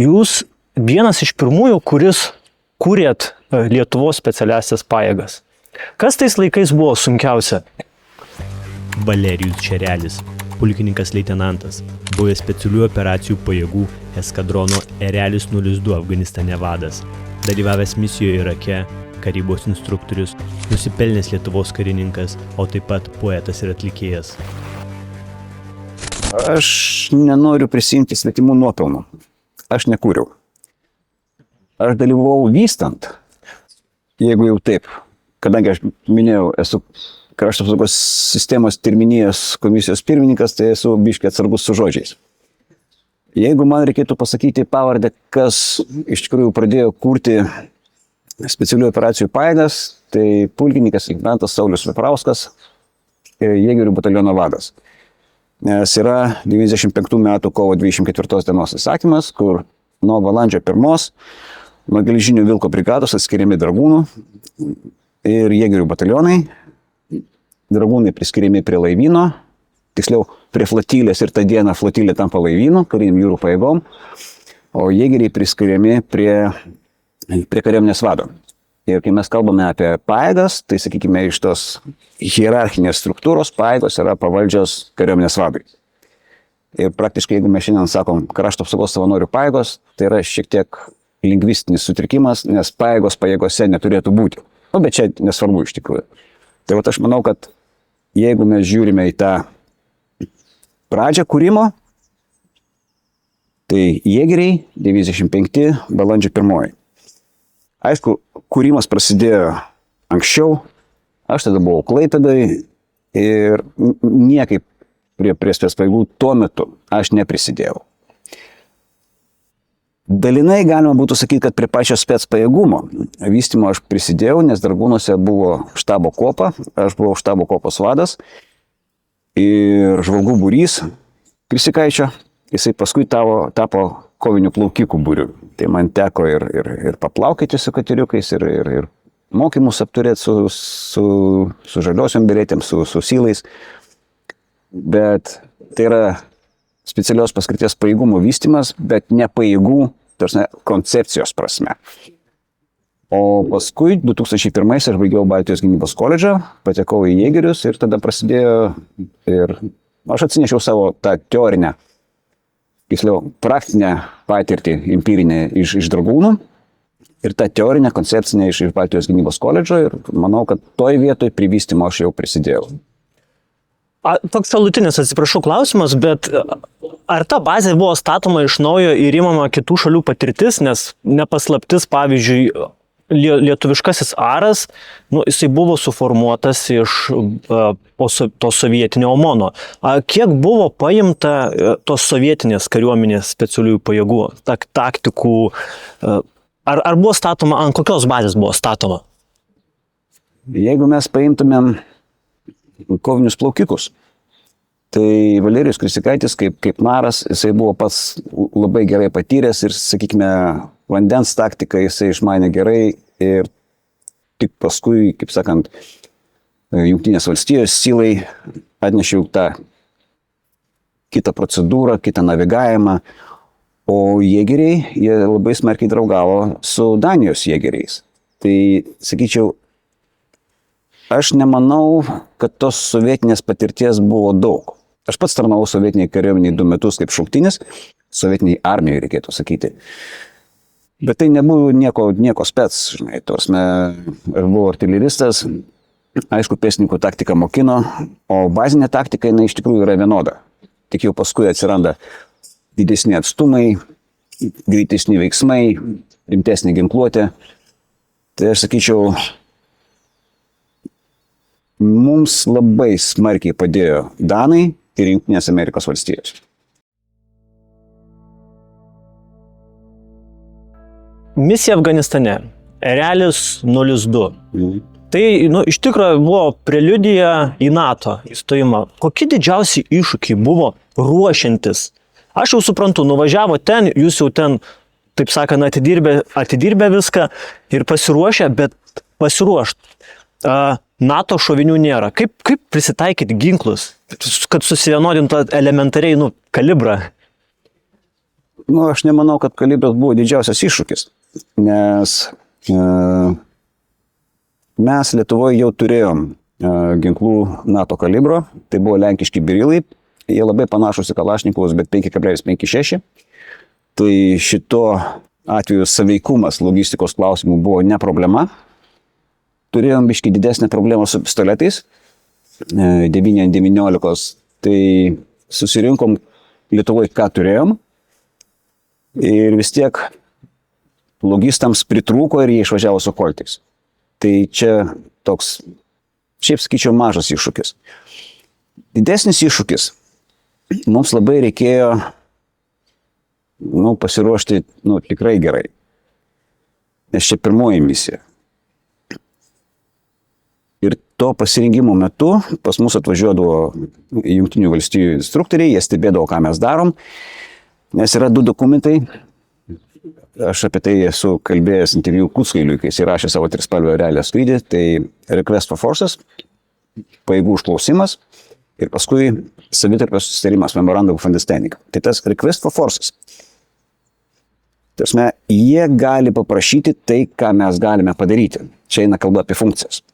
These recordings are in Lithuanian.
jūs vienas iš pirmųjų, kuris kūrėt Lietuvos specialiasias pajėgas. Kas tais laikais buvo sunkiausia? Valerijus Šerelis, pulkininkas leitenantas, buvęs specialiųjų operacijų pajėgų eskadrono Erelis 02 Afganistane vadas, dalyvavęs misijoje Irake, karybos instruktorius, nusipelnęs Lietuvos karininkas, o taip pat poetas ir atlikėjas. Aš nenoriu prisimti svetimų nuopelnų. Aš nekūriau. Aš dalyvavau vystant, jeigu jau taip, kadangi aš minėjau, esu Krašto apsaugos sistemos terminijos komisijos pirmininkas, tai esu biškai atsargus su žodžiais. Jeigu man reikėtų pasakyti pavardę, kas iš tikrųjų pradėjo kurti specialiųjų operacijų pajėgas, tai pulkininkas leitenantas Saulius Veprauskas, Jėgerių bataliono vadas. Nes yra 95 metų kovo 24 dienos įsakymas, kur nuo balandžio 1 nuo Geležinio Vilko brigados atskiriami dragūnų ir Jėgerių batalionai. Dragūnai priskiriami prie laivyno, tiksliau prie flotilės ir tą dieną flotilė tampa laivynu, kariniam jūrų pajėgom, o jėgeriai priskiriami prie kariuomenės vado. Ir kai mes kalbame apie pajėgas, tai sakykime iš tos hierarchinės struktūros pajėgos yra pavaldžios kariuomenės vadui. Ir praktiškai, jeigu mes šiandien sakom Krašto apsaugos savanorių pajėgos, tai yra šiek tiek lingvistinis sutrikimas, nes pajėgos pajėgose neturėtų būti. Bet čia nesvarbu iš tikrųjų. Tai aš manau, kad jeigu mes žiūrime į tą pradžią kūrimo, tai jėgeriai 95 balandžio 1. Aišku, kūrimas prasidėjo anksčiau, aš tada buvau Klaipėdoj ir niekaip prie specpajėgų tuo metu aš neprisidėjau. Dalinai galima būtų sakyti, kad prie pačio specpajėgumo vystymo aš prisidėjau, nes Dragūnuose buvo štabo kopa, aš buvau štabo kopos vadas ir žvalgų būrys Krisikaičio, jisai paskui tapo kovinių plaukikų būriu. Tai man teko ir paplaukyti su kateriukais, ir mokymus apturėti su žaliosiom beretėm, su sylais, bet tai yra specialios paskirties pajėgumo vystymas, bet ne pajėgų, koncepcijos prasme. O paskui 2001 aš baigiau Baltijos gynybos koledžą, patekau į jėgerius ir tada prasidėjo ir aš atsinešiau savo tą teorinę, tiksliau praktinę patirtį empirinę iš dragūnų ir tą teorinę koncepcinę iš Baltijos gynybos koledžo ir manau, kad toj vietoj prie vystymo aš jau prisidėjau. Toks šalutinis, atsiprašau, klausimas, bet ar ta bazė buvo statoma iš naujo ir imama kitų šalių patirtis, nes nepaslaptis, pavyzdžiui, lietuviškasis aras, jisai buvo suformuotas iš to sovietinio OMONo. Kiek buvo paimta tos sovietinės kariuomenės specialiųjų pajėgų, taktikų, ar buvo statoma, ant kokios bazės buvo statoma? Jeigu mes paimtumėm kovinius plaukikus. Tai Valerijus Krisikaitis kaip naras, jisai buvo pats labai gerai patyręs ir, sakykime, vandens taktiką jisai išmanė gerai ir tik paskui, kaip sakant, Jungtinės valstijos sylai atnešė tą kitą procedūrą, kitą navigavimą, o jėgeriai, jie labai smarkiai draugavo su Danijos jėgeriais. Tai, sakyčiau, aš nemanau, kad tos sovietinės patirties buvo daug. Aš pats tarnavau sovietiniai kariuomeniai 2 metus kaip šauktininis, sovietiniai armijai reikėtų sakyti. Bet tai nebuvo nieko spec, žinai, aš buvau artileristas, aišku, pėstininkų taktiką mokino, o bazinė taktika, jinai iš tikrųjų yra vienoda. Tik jau paskui atsiranda didesni atstumai, greitesni veiksmai, rimtesnė ginkluotė. Tai aš sakyčiau, mums labai smarkiai padėjo Danai ir Jungtinės Amerikos valstijos. Misija Afganistane. Erelis 02. Tai, iš tikrųjų buvo preliudija į NATO įstojimą. Kokie didžiausi iššūkiai buvo ruošiantis? Aš jau suprantu, nuvažiavo ten, jūs jau ten, taip sakant, atidirbę viską ir pasiruošę, bet pasiruošt. NATO šovinių nėra. Kaip prisitaikyti ginklus, kad susivienodintų elementariai, kalibrą? Nu, aš nemanau, kad kalibras buvo didžiausias iššūkis, nes mes Lietuvoje jau turėjom ginklų NATO kalibro, tai buvo lenkiški Birilai, jie labai panašus į Kalašnikovus, bet 5,56. Tai šito atveju saveikumas logistikos klausimų buvo ne problema. Turėjom biškai didesnę problemą su pistoletais, 9-19, tai susirinkom Lietuvoje, ką turėjom. Ir vis tiek logistams pritrūko ir jie išvažiavo su koltais. Tai čia toks, šiaip sakyčiau, mažas iššūkis. Didesnis iššūkis. Mums labai reikėjo pasiruošti tikrai gerai. Nes čia pirmoji misija. Ir to pasirinkimo metu pas mus atvažiuodavo Jungtinių valstijų instruktoriai, jie stebėdavo, ką mes darom. Nes yra 2 dokumentai. Aš apie tai esu kalbėjęs interviu Kuckailiui, kai jis įrašė savo trispalvio realią skrydį. Tai Request for Forces, pajėgų užklausimas ir paskui savitarpio susitarimas, Memorandum of Understanding. Tai tas Request for Forces. Tarsime, jie gali paprašyti tai, ką mes galime padaryti. Čia eina kalba apie funkcijas.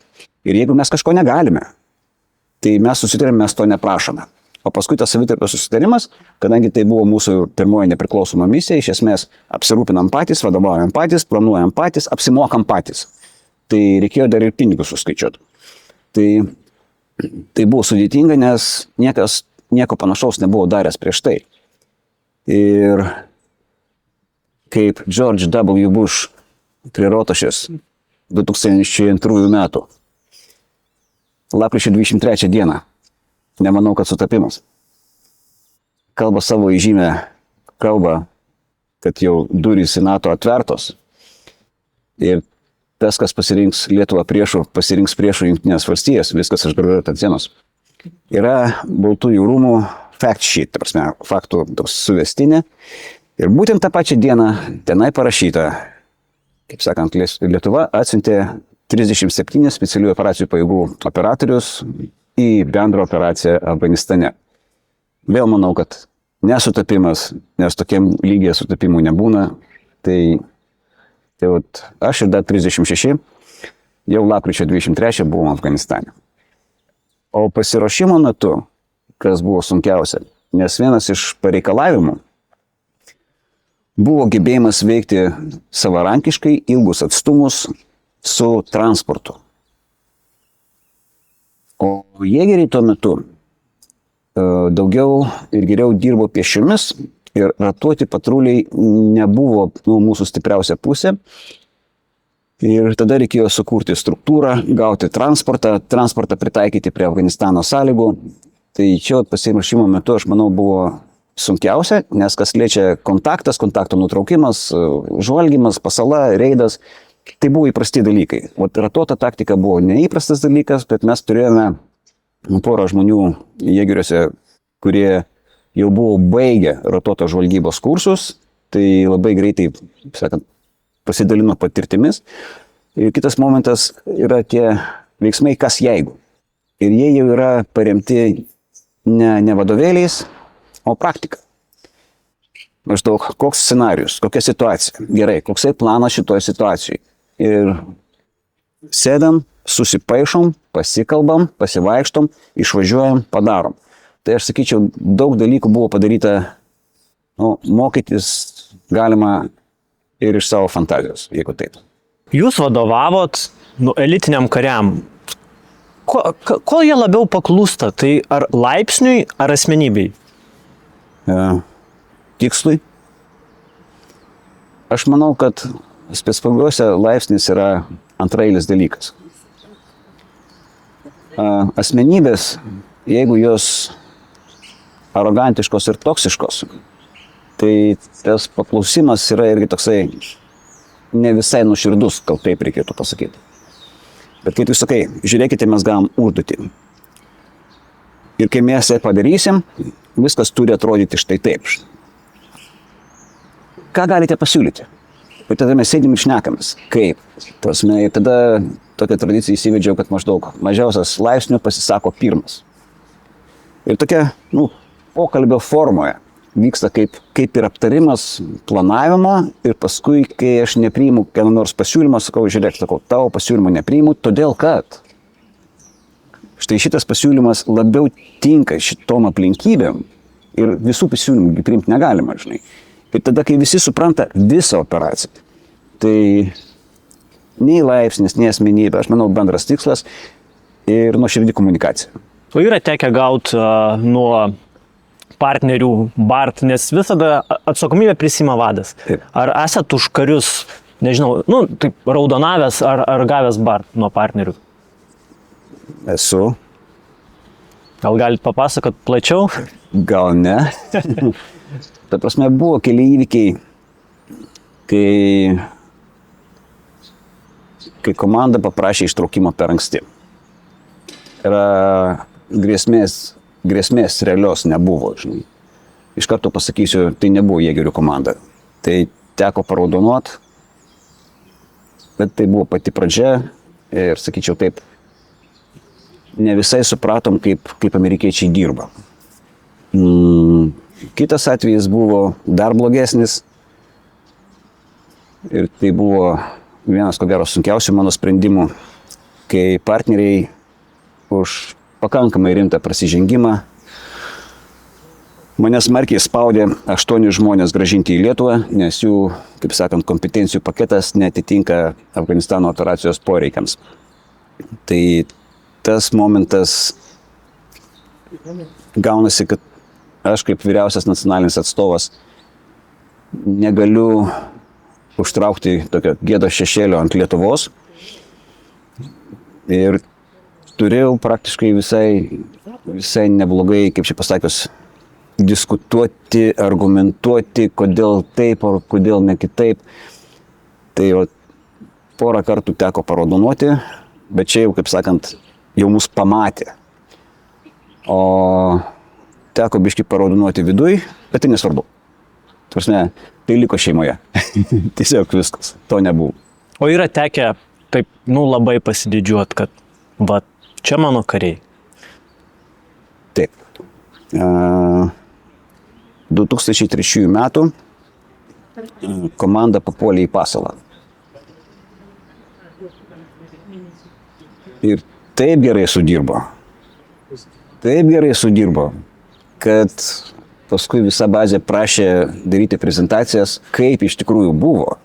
Ir jeigu mes kažko negalime, tai mes susitarėme, mes to neprašome. O paskui tas savitarpio susitarimas, kadangi tai buvo mūsų pirmoji nepriklausoma misija, iš esmės apsirūpinam patys, vadovaujam patys, planuojam patys, apsimokam patys. Tai reikėjo dar ir pinigus suskaičiuoti. Tai buvo sudėtinga, nes nieko panašaus nebuvo daręs prieš tai. Ir kaip George W. Bush prie Rotušės 2002 metų, lapkričio 23 dieną, nemanau, kad sutapimas, kalba savo įžymę kalbą, kad jau durys į NATO atvertos ir tas, kas pasirinks Lietuvą priešų, pasirinks priešų Jungtinės valstijas, viskas išgražuota ant sienos. Yra Baltųjų rūmų fact sheet, ta prasme, faktų suvestinė. Ir būtent tą pačią dieną tenai parašyta, kaip sakant, Lietuva atsiuntė 37 specialiųjų operacijų pajėgų operatorius į bendrą operaciją Afganistane. Vėl manau, kad nesutapimas, nes tokiam lygiai sutapimų nebūna. Tai aš ir dar 36 jau lapkričio 23 buvom Afganistane. O pasiruošimo metu, kas buvo sunkiausia, nes vienas iš pareikalavimų buvo gebėjimas veikti savarankiškai ilgus atstumus su transportu. O jėgeriai tuo metu daugiau ir geriau dirbo pėsčiomis ir ratuoti patruliai nebuvo mūsų stipriausia pusė. Ir tada reikėjo sukurti struktūrą, gauti transportą pritaikyti prie Afganistano sąlygų. Tai čia pasiruošimo metu, aš manau, buvo sunkiausia, nes kas liečia kontakto nutraukimas, žvalgymas, pasala, reidas, tai buvo įprasti dalykai. O ratuota taktika buvo neįprastas dalykas, bet mes turėjome porą žmonių jėgeriuose, kurie jau buvo baigę ratuoto žvalgybos kursus, tai labai greitai, sakant, pasidalino patirtimis. Ir kitas momentas yra tie veiksmai kas jeigu. Ir jie jau yra paremti ne vadovėliais, o praktika. Maždaug koks scenarius, kokia situacija. Gerai, koksai planas šitoje situacijoje. Ir sėdam, susipaišom, pasikalbam, pasivaikštom, išvažiuojam, padarom. Tai aš sakyčiau, daug dalykų buvo padaryta, mokytis galima ir iš savo fantazijos, jeigu taip. Jūs vadovavot elitiniam kariam. Ko jie labiau paklūsta? Tai ar laipsniui, ar asmenybei? Tikslui. Aš manau, kad specpajėgose laipsnis yra antrailis dalykas. Asmenybės, jeigu jos arogantiškos ir toksiškos, tai tas paklausimas yra irgi toksai ne visai nuoširdus, gal taip reikėtų pasakyti. Bet kaip jūs sakai, žiūrėkite, mes gavom užduotį. Ir kai mes ją padarysim, viskas turi atrodyti štai taip. Ką galite pasiūlyti? Ir tada mes sėdim ir šnekamės. Kaip? Ir tada tokią tradiciją įsivedžiau, kad maždaug mažiausias laipsnių pasisako pirmas. Ir tokia, pokalbio formoje vyksta kaip ir aptarimas, planavimo ir paskui, kai aš nepriimu kieno nors pasiūlymą, sakau, žiūrėk, tavo pasiūlymą nepriimu, todėl kad štai šitas pasiūlymas labiau tinka šitom aplinkybėm ir visų pasiūlymų priimti negalima, žinai. Ir tada, kai visi supranta visą operaciją, tai nei laipsnis, nei asmenybė, aš manau, bendras tikslas ir nuoširdi komunikacija. O yra tekę gauti nuo partnerių BART, nes visada atsakomybę prisima vadas. Taip. Ar esat už karius, nežinau, taip, raudonavęs ar gavęs BART nuo partnerių? Esu. Gal galit papasakot plačiau? Gal ne. Ta prasme, buvo keli įvykiai, kai komanda paprašė ištraukimo per anksti. Yra grėsmės realios nebuvo, žinai. Iš karto pasakysiu, tai nebuvo jėgerių komanda. Tai teko paraudonuot, bet tai buvo pati pradžia ir, sakyčiau taip, ne visai supratom, kaip amerikiečiai dirba. Kitas atvejis buvo dar blogesnis ir tai buvo vienas, ko gero, sunkiausių mano sprendimų, kai partneriai už pakankamai rimtą prasižengimą mane smarkiai spaudė 8 žmonės grąžinti į Lietuvą, nes jų, kaip sakant, kompetencijų paketas neatitinka Afganistano operacijos poreikiams. Tai tas momentas gaunasi, kad aš kaip vyriausias nacionalinis atstovas negaliu užtraukti tokio gėdos šešėlio ant Lietuvos ir turėjau praktiškai visai neblogai, kaip čia pasakius, diskutuoti, argumentuoti, kodėl taip ar kodėl ne kitaip. Tai porą kartų teko paraudonuoti, bet čia jau, kaip sakant, jau mus pamatė. O teko biškį paraudonuoti viduj, bet tai nesvarbu. Prasme, tai liko šeimoje. Tiesiog viskas, to nebuvo. O yra tekę taip, labai pasididžiuot, kad va, čia mano kariai. Taip. 2003 metų komanda papuolė į Pasalą. Ir taip gerai sudirbo, kad paskui visa bazė prašė daryti prezentacijas, kaip iš tikrųjų buvo,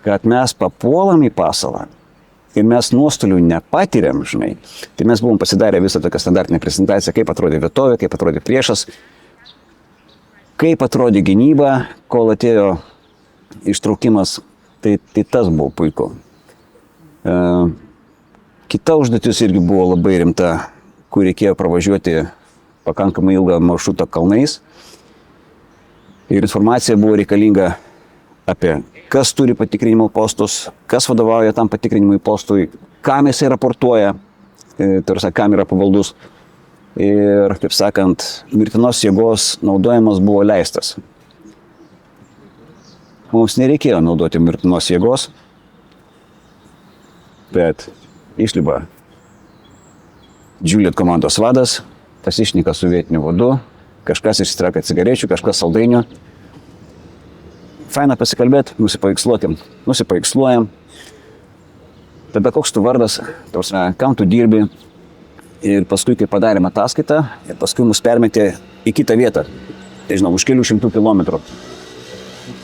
kad mes papuolam į Pasalą ir mes nuostolių nepatiriam, žinai. Tai mes buvom pasidarę visą tokią standartinę prezentaciją, kaip atrodė vietovė, kaip atrodė priešas, kaip atrodė gynyba, kol atėjo ištraukimas, tai tas buvo puiku. Kita užduotis irgi buvo labai rimta, kur reikėjo pravažiuoti pakankamai ilgą maršrutą kalnais. Ir informacija buvo reikalinga apie kas turi patikrinimo postus, kas vadovauja tam patikrinimui postui, kam jisai raportuoja, tarsi kam yra pavaldus. Ir, taip sakant, mirtinos jėgos naudojimas buvo leistas. Mums nereikėjo naudoti mirtinos jėgos, bet išlipa Juliet komandos vadas, pasišneka su vietiniu vadu, kažkas išsitraukia cigarečių, kažkas saldainių. Faina pasikalbėti, nusipaveiksluojam. Tada koks tu vardas, kam tu dirbi. Ir paskui, kai padarėme ataskaitą, ir paskui mus permetė į kitą vietą. Tai žinau, už kelių šimtų kilometrų.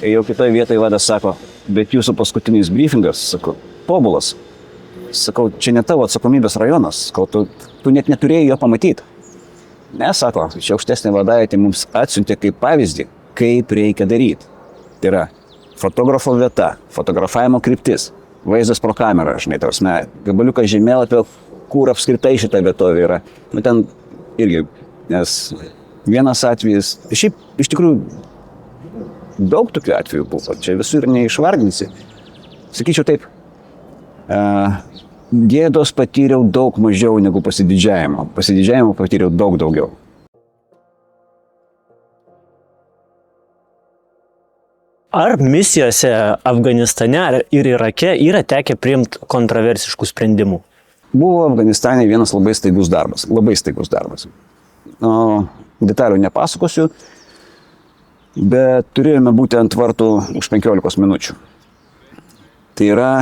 Ir jau kitoje vietoje vadas sako, bet jūsų paskutinis briefingas, sakau, tobulas. Sakau, čia ne tavo atsakomybės rajonas, sakau, tu net neturėjai jo pamatyti. Ne, sako, čia aukštesnė vadavietė mums atsiuntė kaip pavyzdį, kaip reikia daryti. Tai yra fotografo vieta, fotografavimo kryptis, vaizdas pro kamerą, žinai, gabaliukas žemėlapio, kur apskritai šita vietovė yra. Nu, ten irgi, nes vienas atvejis, šiaip iš tikrųjų daug tokių atvejų buvo, čia visur neišvardinsi. Sakyčiau taip, gėdos patyriau daug mažiau negu pasididžiavimo. Pasididžiavimo patyriau daug daugiau. Ar misijose Afganistane ir Irake yra tekę priimti kontroversiškų sprendimų? Buvo Afganistane vienas labai staigus darbas. O, detalių nepasakosiu. bet turėjome būti ant vartų už 15 minučių. Tai yra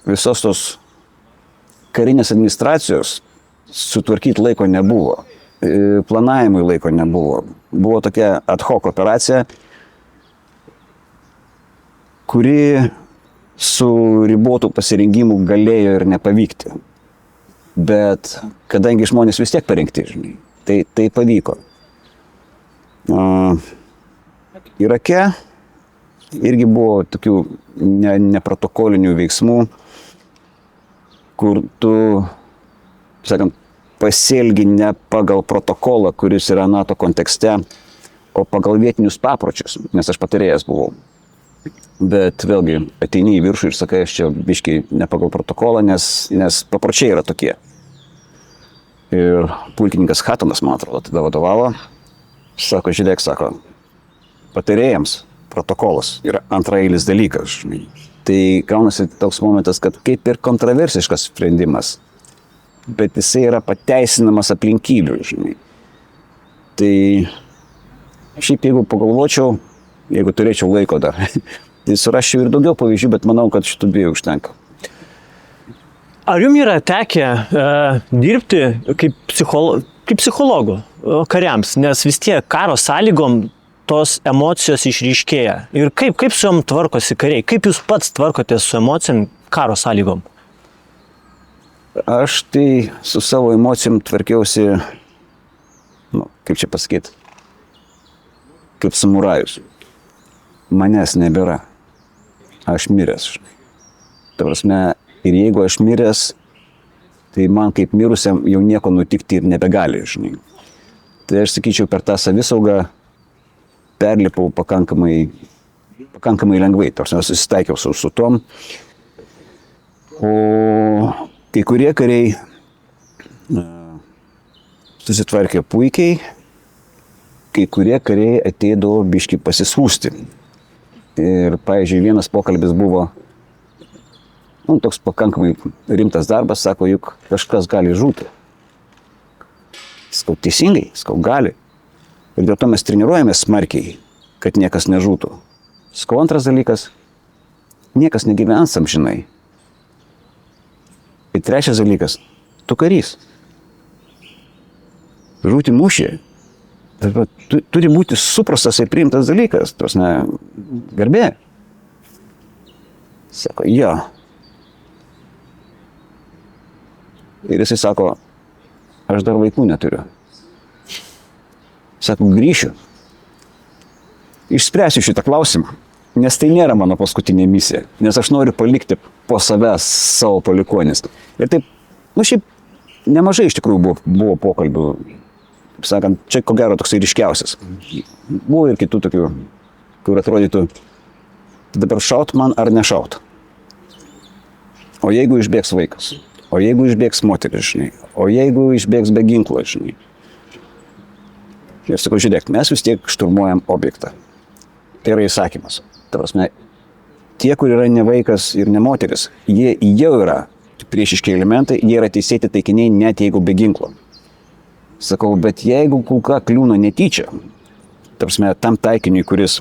visos tos karinės administracijos sutvarkyti laiko nebuvo, planavimui laiko nebuvo. Buvo tokia ad hoc operacija, kuri su ribotų pasirinkimų galėjo ir nepavykti. Bet kadangi žmonės vis tiek parengti, žinai, tai pavyko. Irake irgi buvo tokių neprotokolinių veiksmų, kur tu, sakant, pasielgi ne pagal protokolą, kuris yra NATO kontekste, o pagal vietinius papročius, nes aš patarėjas buvau. Bet vėlgi ateini į viršų ir sakai, aš čia biškai ne pagal protokolą, nes papročiai yra tokie. Ir pulkininkas Hatonas, man atrodo, tada vadovavo, sako, žiūrėk, sako, patarėjams protokolas yra antraeilis dalykas. Žinai. Tai gaunasi toks momentas, kad kaip ir kontroversiškas sprendimas, bet jisai yra pateisinamas aplinkybių. Žinai. Tai šiaip jeigu pagalvočiau, jeigu turėčiau laiko dar, tai surasčiau ir daugiau pavyzdžių, bet manau, kad šitų dviejų užtenka. Ar jums yra tekę dirbti kaip psichologų kariams, nes vis tiek karo sąlygom tos emocijos išryškėja. Ir kaip su jom tvarkosi kariai? Kaip jūs pats tvarkotės su emocijom karo sąlygom? Aš tai su savo emocijom tvarkiausi, kaip čia pasakyti, kaip samurajus. Manęs nebėra. Aš miręs. Ta prasme, ir jeigu aš miręs, tai man kaip mirusiam jau nieko nutikti ir nebegali, žinai. Tai aš sakyčiau, per tą savisaugą perlipau pakankamai lengvai, tarsi susitaikiau su tom. O kai kurie kariai susitvarkė puikiai, kai kurie kariai ateidavo biškį pasisūsti. Ir, pavyzdžiui, vienas pokalbis buvo, toks pakankamai rimtas darbas, sako, juk kažkas gali žūti. Sakau, teisingai, sakau, gali. Ir dėl to mes treniruojamės smarkiai, kad niekas nežūtų. Sakau, antras dalykas, niekas negyvens amžinai. Ir trečias dalykas, tu karys. Žūti mūšyje. Turi būti suprastas ir priimtas dalykas, tos garbė. Sako, jo. Ir jisai sako, aš dar vaikų neturiu. Sako, grįšiu. Išspręsiu šitą klausimą, nes tai nėra mano paskutinė misija, nes aš noriu palikti po savęs savo palikuonis. Ir taip, šiaip nemažai iš tikrųjų buvo pokalbių. Taip sakant, čia ko gero toksai ryškiausias. Buvo ir kitų tokių, kur atrodytų, dabar šaut man ar nešaut. O jeigu išbėgs vaikas, o jeigu išbėgs moteris, žinai, o jeigu išbėgs be ginklo, žinai. Ir sakau, žiūrėk, mes vis tiek šturmuojam objektą. Tai yra įsakymas. Ta prasme, tie, kur yra ne vaikas ir ne moteris, jie jau yra priešiški elementai, jie yra teisėti taikiniai net jeigu be ginklo. Sakau, bet jeigu kulka kliūna netyčia, ta prasme, tam taikiniui, kuris,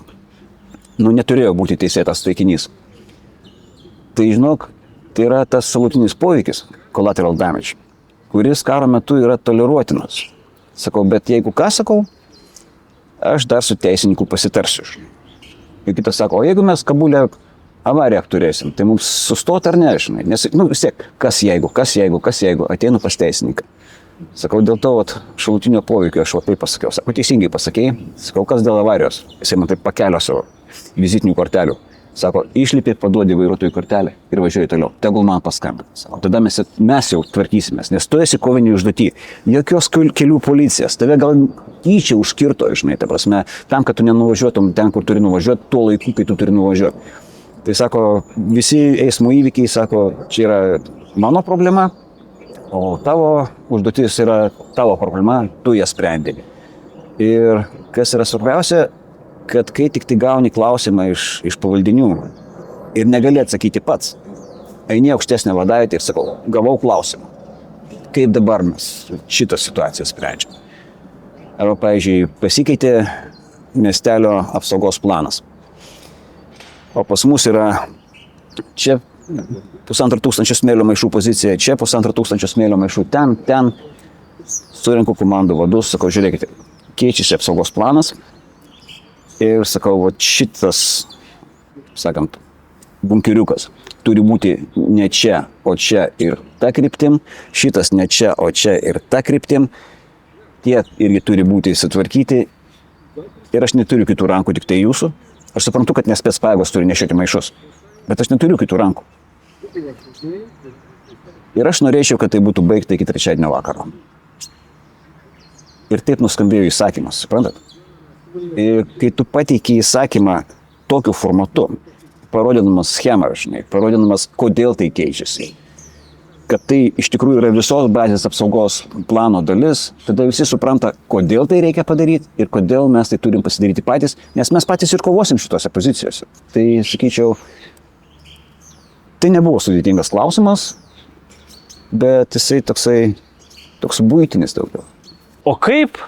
neturėjo būti teisėtas taikinys, tai žinok, tai yra tas šalutinis poveikis, collateral damage, kuris karo metu yra toleruotinas. Sakau, bet jeigu ką sakau, aš dar su teisininku pasitarsiu. Ir kitas sako, o jeigu mes Kabulė avariją turėsim, tai mums sustoti ar ne, žinai, nes, vis tiek, kas jeigu, ateinu pas teisininką. Sakau, dėl to šalutinio poveikio aš taip pasakiau. Sakau, teisingai pasakėjai, sakau, kas dėl avarijos. Jisai man taip pakelio savo vizitinių kortelių. Sako, išlipi, paduodi vairuotojų kortelę ir važiuoji toliau. Tegul man paskambina. Sako, tada mes jau tvarkysimės, nes tu esi kovinį užduotį. Jokios kelių policijos. Tave gal tyčia užkirto, žinai, ta prasme, tam, kad tu nenuvažiuotum ten, kur turi nuvažiuoti, tuo laiku, kai tu turi nuvažiuoti. Tai sako, visi eismo įvykiai, sako, čia yra mano problema, o tavo užduotis yra tavo problema, tu ją sprendi. Ir kas yra svarbiausia, kad kai tik tai gauni klausimą iš pavaldinių ir negali atsakyti pats, eini aukštesnę vadavietę ir sakau, gavau klausimą. Kaip dabar mes šitą situaciją sprendžiam? Arba, pavyzdžiui, pasikeitė miestelio apsaugos planas. O pas mus yra čia 1500 smėlio maišų pozicija, čia 1500 smėlio maišų, ten. Surinku komandų vadus, sakau, žiūrėkite, keičiasi apsaugos planas ir sakau, va šitas, sakant, bunkeriukas turi būti ne čia, o čia ir ta kryptim, šitas ne čia, o čia ir ta kryptim, tie irgi turi būti įsitvarkyti ir aš neturiu kitų rankų, tik tai jūsų. Aš suprantu, kad nespės pajėgos turi nešioti maišus, bet aš neturiu kitų rankų. Ir aš norėčiau, kad tai būtų baigta iki trečiadienio vakaro. Ir taip nuskambėjo įsakymas, suprantat? Ir kai tu pateiki įsakymą tokiu formatu, parodydamas schemą, žinai, parodydamas, kodėl tai keičiasi, kad tai iš tikrųjų yra visos bazės apsaugos plano dalis, tada visi supranta, kodėl tai reikia padaryti ir kodėl mes tai turim pasidaryti patys, nes mes patys ir kovosim šitose pozicijose. Tai, sakyčiau, tai nebuvo sudėtingas klausimas, bet jisai toks buitinis daugiau. O kaip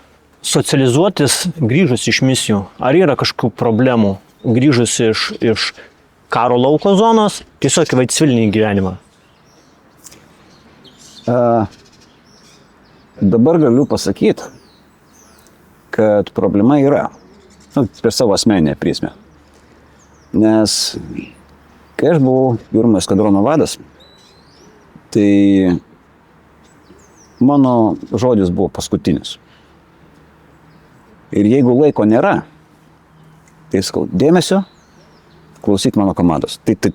socializuotis grįžus iš misijų? Ar yra kažkokių problemų grįžus iš karo lauko zonos, tiesiog į civilinį gyvenimą? Dabar galiu pasakyti, kad problema yra, per savo asmeninę prizmę. Nes kai aš buvau jūrų eskadrono vadas, tai mano žodis buvo paskutinis. Ir jeigu laiko nėra, tai sakau, dėmesio, klausyk mano komandos. Taip.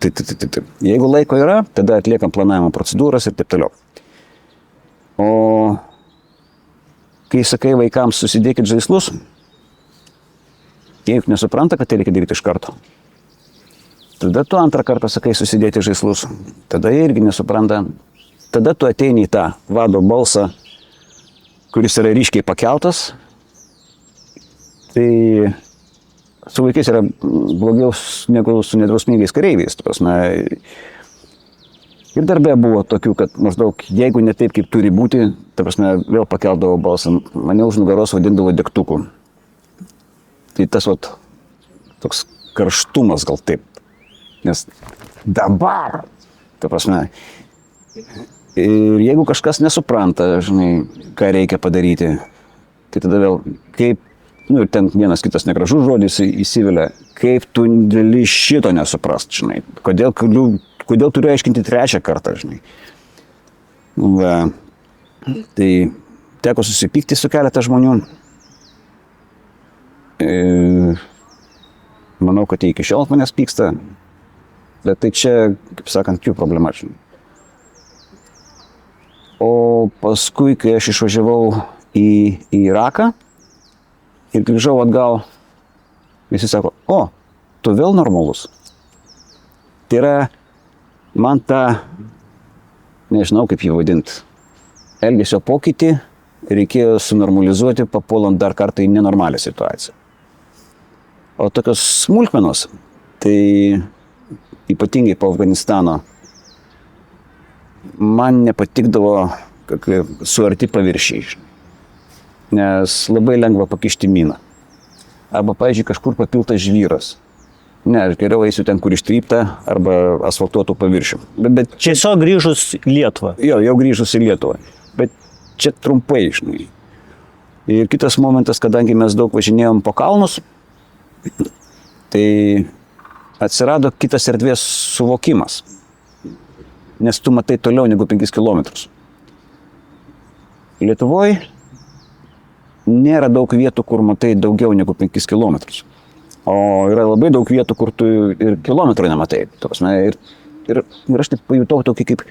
Jeigu laiko yra, tada atliekam planavimo procedūras ir taip toliau. O kai sakai vaikams susidėkit žaislus, jie juk nesupranta, kad tai reikia daryti iš karto. Tada tu antrą kartą sakai susidėti žaislus, tada jie irgi nesupranta. Tada tu ateini į tą vado balsą, kuris yra ryškiai pakeltas. Tai su vaikais yra blogiau negu su nedrausmingais kareiviais. Ir darbe buvo tokių, kad maždaug jeigu ne taip, kaip turi būti, vėl pakeldavo balsą, mane už nugaros vadindavo degtuku. Tai tas toks karštumas gal taip. Nes dabar, ir jeigu kažkas nesupranta, žinai, ką reikia padaryti, tai tada vėl kaip, ir ten vienas kitas negražus žodis įsivelia, kaip tu gali šito nesuprast, žinai, kodėl turiu aiškinti trečią kartą, žinai. Va, tai teko susipykti su keletą žmonių. Manau, kad jie iki šiol manęs pyksta, bet tai čia, kaip sakant, jų problema, žinai. O paskui, kai aš išvažiavau į Iraką ir grįžau atgal, visi sako, o, tu vėl normalus. Tai yra, man tą, nežinau kaip jį vadinti, elgesio pokytį reikėjo sunormalizuoti, papuolant dar kartą į nenormalią situaciją. O tokios smulkmenos, tai ypatingai po Afganistano, man nepatikdavo suarti paviršiai, nes labai lengva pakišti miną. Arba, pavyzdžiui, kažkur papiltas žvyras. Ne, aš geriau eisiu ten, kur ištrypta, arba asfaltuotų paviršių. Bet čia... Tiesiog grįžus į Lietuvą. Jo, jau grįžus į Lietuvą. Bet čia trumpai, žinai. Ir kitas momentas, kadangi mes daug važinėjom po kalnus, tai atsirado kitas erdvės suvokimas. Nes tu matai toliau negu 5 kilometrus. Lietuvoje nėra daug vietų, kur matai daugiau negu 5 kilometrus. O yra labai daug vietų, kur tu ir kilometrų nematai. Ir aš taip pajutau tokį kaip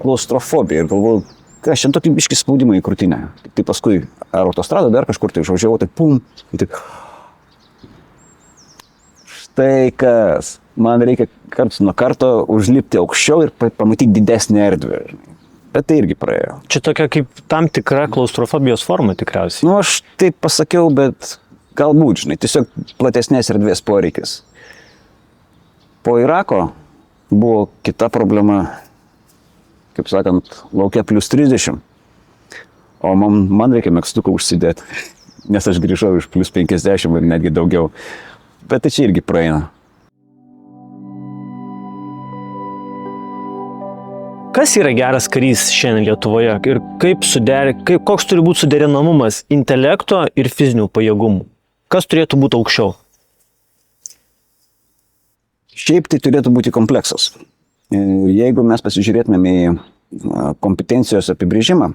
klaustrofobija ir galvojau, ką aš čia tokį biškį spaudimą į krūtinę. Tai paskui ar autostradą dar kažkur tai išvažiavau, tai pum. Tai štai kas. Man reikia karts nuo karto užlipti aukščiau ir pamatyti didesnį erdvę. Bet tai irgi praėjo. Čia tokia kaip tam tikra klaustrofobijos forma tikriausiai. Nu, aš taip pasakiau, bet galbūt, žinai, tiesiog platesnės erdvės poreikis. Po Irako buvo kita problema, kaip sakant, laukia +30, o man reikia megstuką užsidėti. nes aš grįžau iš plus 50 ir netgi daugiau. Bet tai čia irgi praeina. Kas yra geras karys šiandien Lietuvoje ir koks turi būti suderinamumas intelekto ir fizinių pajėgumų? Kas turėtų būti aukščiau? Šiaip tai turėtų būti kompleksas. Jeigu mes pasižiūrėtume į kompetencijos apibrėžimą,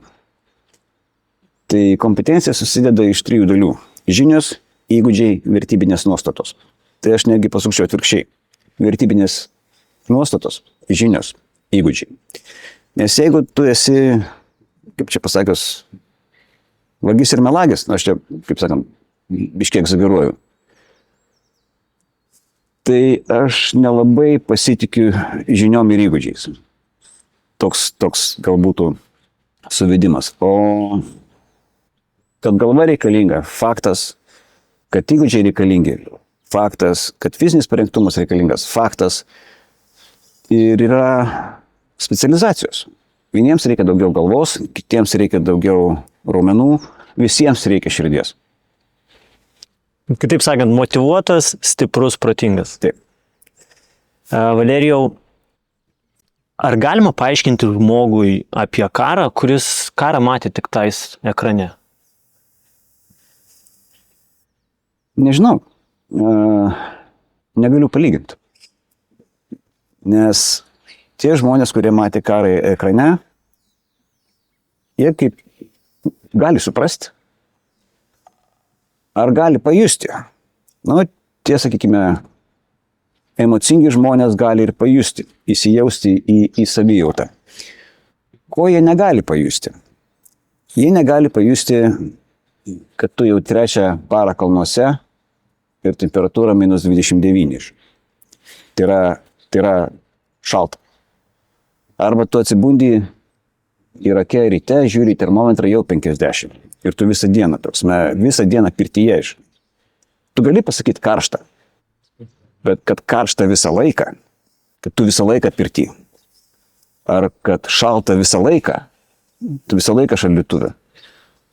tai kompetencija susideda iš 3 dalių. Žinios, įgūdžiai, vertybinės nuostatos. Tai aš netgi pasukčiau atvirkščiai. Vertybinės nuostatos, žinios, įgūdžiai. Nes jeigu tu esi, kaip čia pasakius, vagis ir melagis, aš čia, kaip sakant, biškiek exageruoju, tai aš nelabai pasitikiu žiniom ir įgūdžiais. Toks galbūt suvedimas. O kad galva reikalinga, faktas, kad įgūdžiai reikalingi, faktas, kad fizinis parengtumas reikalingas, faktas. Ir yra specializacijos. Vieniems reikia daugiau galvos, kitiems reikia daugiau raumenų, visiems reikia širdies. Kitaip sakant, motyvuotas, stiprus, protingas. Taip. Valerijau, ar galima paaiškinti žmogui apie karą, kuris karą matė tik tais ekrane? Nežinau. Negaliu palyginti. Nes tie žmonės, kurie matė karą ekrane, jie kaip gali suprasti, ar gali pajusti. Tie, sakykime, emocingi žmonės gali ir pajusti, įsijausti į savijautą. Ko jie negali pajusti? Jie negali pajusti, kad tu jau 3 parą kalnuose ir temperatūra -29. Tai yra šalta. Arba tu atsibundi Irake ryte, žiūri termometrą jau 50. Ir tu visą dieną pirtyje iš. Tu gali pasakyti karštą, bet kad karšta visą laiką, kad tu visą laiką pirty. Ar kad šalta visą laiką, tu visą laiką šaldytuve.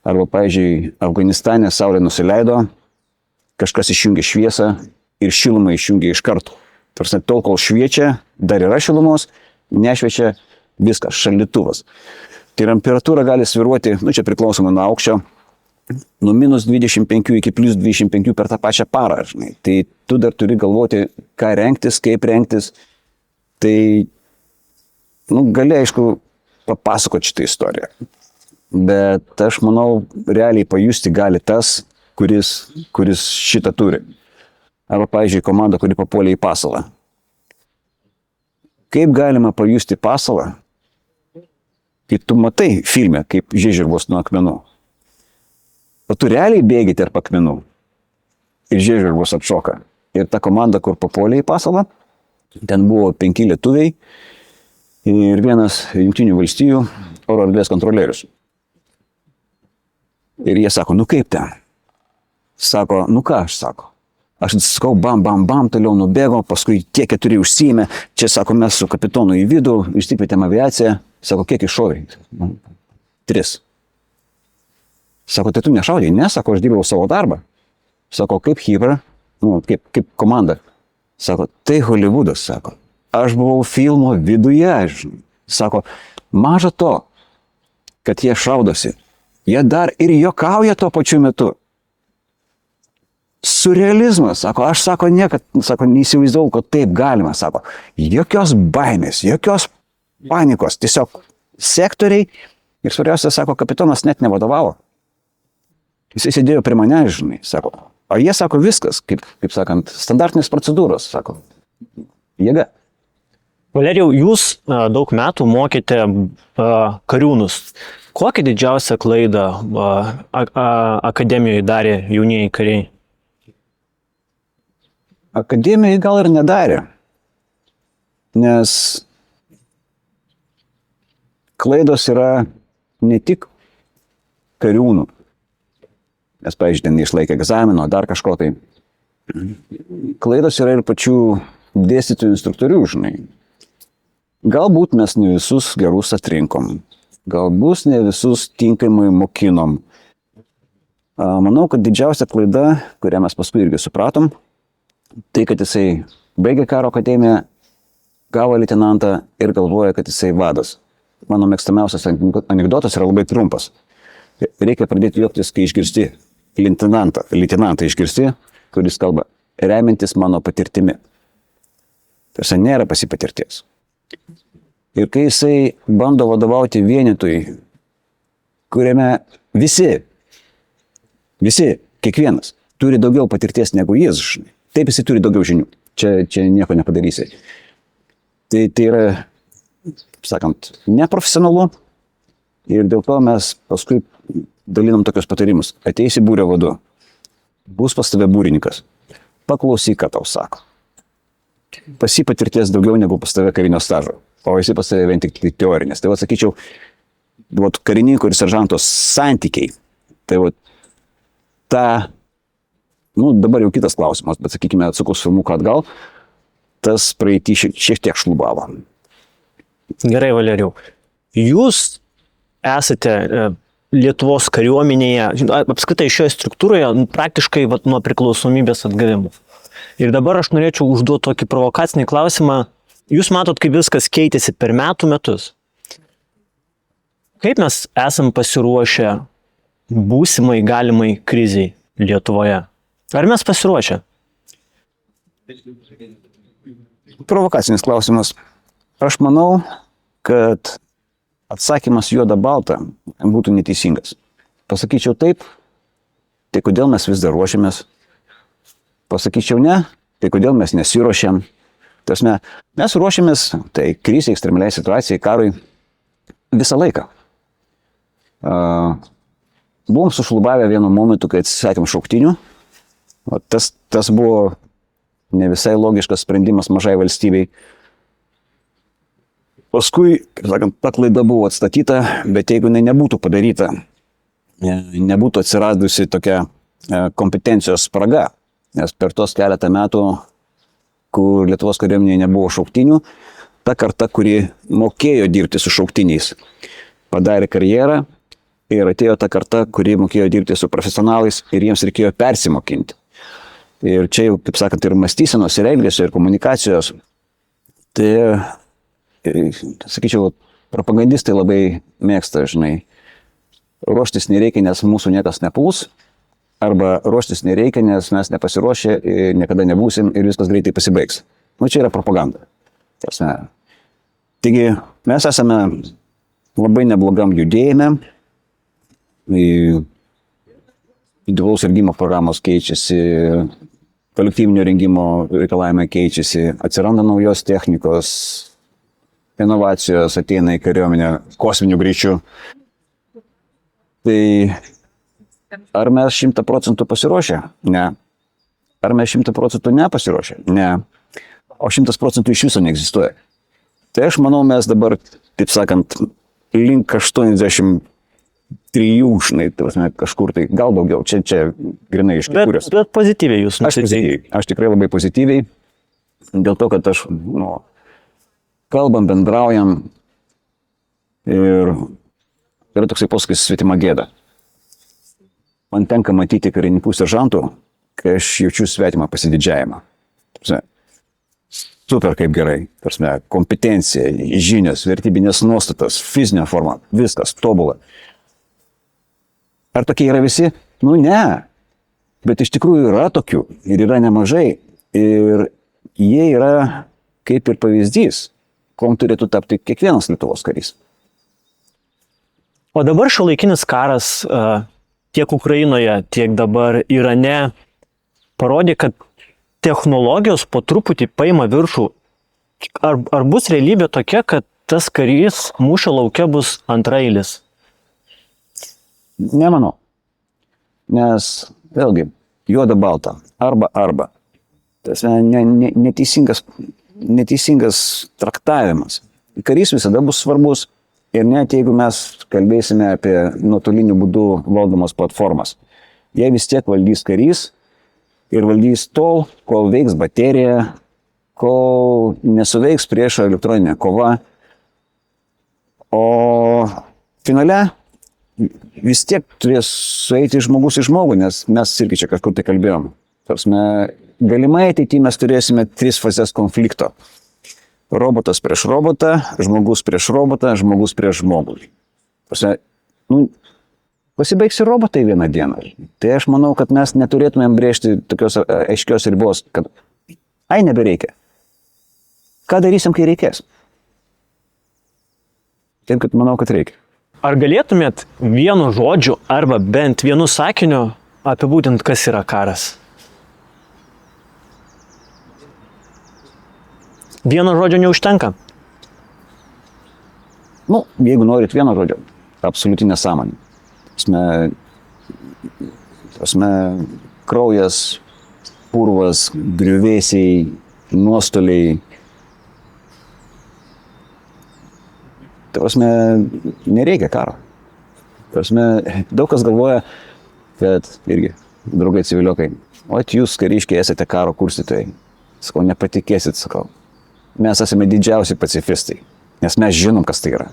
Arba, pavyzdžiui, Afganistane saulė nusileido, kažkas išjungė šviesą ir šilumą išjungė iš karto. Tarsi tol, kol šviečia, dar yra šilumos, nešviečia, viskas, šaldytuvas. Temperatūra gali svyruoti, čia priklausomai nuo aukščio, nuo -25 iki +25 per tą pačią parą. Žinai. Tai tu dar turi galvoti, ką rengtis, kaip rengtis. Tai, gali, aišku, papasakoti šitą istoriją. Bet aš manau, realiai pajusti gali tas, kuris šitą turi. Arba, pavyzdžiui, komanda, kuri papuolė į pasalą. Kaip galima pajusti pasalą, kai tu matai filme, kaip žiežirbos nuo akmenų. O tu realiai bėgi tarp akmenų ir žiežirbos atšoka. Ir ta komanda, kur papuolė į pasalą, ten buvo 5 lietuviai ir 1 Jungtinių valstijų oro erdvės kontrolierius. Ir jie sako, kaip ten? Sako, ką aš sako? Aš sakau, bam, toliau nubėgo, paskui tie 4 užsiėmė. Čia, sako, mes su kapitonu į vidų, išsikvietėm aviaciją. Sako, kiek iššovė? 3. Sako, tai tu nešaudai? Ne, sako, aš dirbau savo darbą. Sako, kaip Hebra, kaip komanda. Sako, tai Hollywoodas, sako. Aš buvau filmo viduje. Sako, maža to, kad jie šaudosi. Jie dar ir juokauja tuo pačiu metu. Surrealizmas, sako, aš niekad, neįsivaizdavau, kad taip galima, sako. Jokios baimės, jokios panikos, tiesiog sektoriai ir svarbiausia, sako, kapitonas net nevadovavo. Jis sėdėjo prie mane, sako. O jie sako viskas, kaip sakant, standartinės procedūros, sako. Jėga. Valerijau, jūs daug metų mokėte kariūnus. Kokią didžiausią klaidą akademijoje darė jaunieji kariai? Akademijai gal ir nedarė, nes klaidos yra ne tik kariūnų, nes, pavyzdžiui, ten neišlaikė egzamino, dar kažko tai. Klaidos yra ir pačių dėstytojų instruktorių, Galbūt mes ne visus gerus atrinkom, galbūt ne visus tinkamai mokinom. Manau, kad didžiausia klaida, kurią mes paskui irgi supratom, tai, kad jisai baigė karo akademiją, gavo leitenantą ir galvoja, kad jisai vadas. Mano mėgstamiausias anekdotas yra labai trumpas. Reikia pradėti juoktis, kai išgirsti leitenantą išgirsti, kuris kalba, remiantis mano patirtimi. Tarsi nėra pasipatirties. Ir kai jisai bando vadovauti vienetui, kuriame visi, kiekvienas, turi daugiau patirties negu jis, žinai. Taip jisai turi daugiau žinių. Čia nieko nepadarysi. Tai yra, sakant, neprofesionalu. Ir dėl to mes paskui dalinam tokius patarimus. Ateisi būrio vadu, bus pas tave būrininkas. Paklausyk, ką tau sako. Pasi patirties daugiau negu pas tave karinio stažo. O jisai pas tave vien tik teorinės. Tai sakyčiau, karininko ir seržanto santykiai. Tai dabar jau kitas klausimas, bet sakykime, atsukus filmuką atgal, tas praeitį šiek tiek šlubavo. Gerai, Valerijau. Jūs esate Lietuvos kariuomenėje, apskritai šioje struktūroje, praktiškai nuo priklausomybės atgavimo. Ir dabar aš norėčiau užduoti tokį provokacinį klausimą. Jūs matot, kaip viskas keitėsi per metus. Kaip mes esam pasiruošę būsimai galimai kriziai Lietuvoje? Ar mes pasiruošę? Provokacinis klausimas. Aš manau, kad atsakymas juoda balta būtų neteisingas. Pasakyčiau taip, tai kodėl mes vis dar ruošiamės? Pasakyčiau ne, tai kodėl mes nesiruošiam? Mes ruošiamės tai krizei, ekstremaliai situacijai, karui visą laiką. Buvom sušlubavę vienu momentu, kai atsisakėm šauktinių. Tas buvo ne visai logiškas sprendimas mažai valstybei. Paskui, kaip sakant, ta klaida buvo atstatyta, bet jeigu jinai nebūtų padaryta, nebūtų atsiradusi tokia kompetencijos spraga, nes per tos keletą metų, kur Lietuvos kariuomenėje nebuvo šauktinių, ta karta, kuri mokėjo dirbti su šauktiniais, padarė karjerą ir atėjo ta karta, kuri mokėjo dirbti su profesionalais ir jiems reikėjo persimokinti. Ir čia jau, kaip sakant, ir mąstysenos, ir elgesio, ir komunikacijos. Tai, sakyčiau, propagandistai labai mėgsta, žinai, ruoštis nereikia, nes mūsų niekas nepuls, arba ruoštis nereikia, nes mes nepasiruošę, niekada nebūsim ir viskas greitai pasibaigs. Čia yra propaganda. Taigi, mes esame labai neblogam judėjime, individualaus rengimo programos keičiasi, kolektyvinio rengimo reikalavimai keičiasi, atsiranda naujos technikos, inovacijos ateina į kariuomenę kosminiu greičiu. Tai ar mes 100% pasiruošę? Ne. Ar mes 100% nepasiruošę? Ne. O 100% iš viso neegzistuoja. Tai aš manau, mes dabar, taip sakant, link 83, žinai, kažkur tai, gal daugiau, čia grinai iš tikrųjų. Bet pozityviai jūs nusiteikėte. Aš tikrai labai pozityviai, dėl to, kad aš, kalbam, bendraujam ir yra toksai posakis svetima gėda. Man tenka matyti karininkų seržantų, kai aš jaučiu svetimą pasididžiavimą. Super kaip gerai. Kompetencija, žinios, vertybinės nuostatas, fizinė forma, viskas tobula. Ar tokie yra visi? Ne. Bet iš tikrųjų yra tokių ir yra nemažai. Ir jie yra kaip ir pavyzdys, kuom turėtų tapti kiekvienas Lietuvos karys. O dabar šiuolaikinis karas tiek Ukrainoje, tiek dabar Irane parodė, kad technologijos po truputį paima viršų. Ar bus realybė tokia, kad tas karys mūšio lauke bus antrailis? Nemanau. Nes, vėlgi, juoda balta. Arba. Tas neteisingas traktavimas. Karys visada bus svarbus ir net jeigu mes kalbėsime apie nuotoliniu būdu valdomas platformas, jie vis tiek valdys karys ir valdys tol, kol veiks baterija, kol nesuveiks priešo elektroninė kova. O finale vis tiek turės sueiti žmogus į žmogų, nes mes irgi čia kažkur tai kalbėjom. Tarsime, galimai ateityje mes turėsime 3 fazes konflikto. Robotas prieš robotą, žmogus prieš robotą, žmogus prieš žmogų. Tarsime, pasibaigs ir robotai vieną dieną. Tai aš manau, kad mes neturėtumėm brėžti tokios aiškios ribos, kad nebereikia. Ką darysim, kai reikės? Taip, kad manau, kad reikia. Ar galėtumėt vienu žodžiu arba bent vienu sakiniu apibūdinti, kas yra karas? Vieno žodžio neužtenka. Jeigu norit vieno žodžio, absoliuti nesąmonė. Kraujas, purvas, griuvėsiai, nuostoliai. Nereikia karo. Daug kas galvoja, kad irgi, draugai civiliokai, jūs kariškiai esate karo kurstytojai. Sakau, nepatikėsit, sakau. Mes esame didžiausi pacifistai, nes mes žinom, kas tai yra.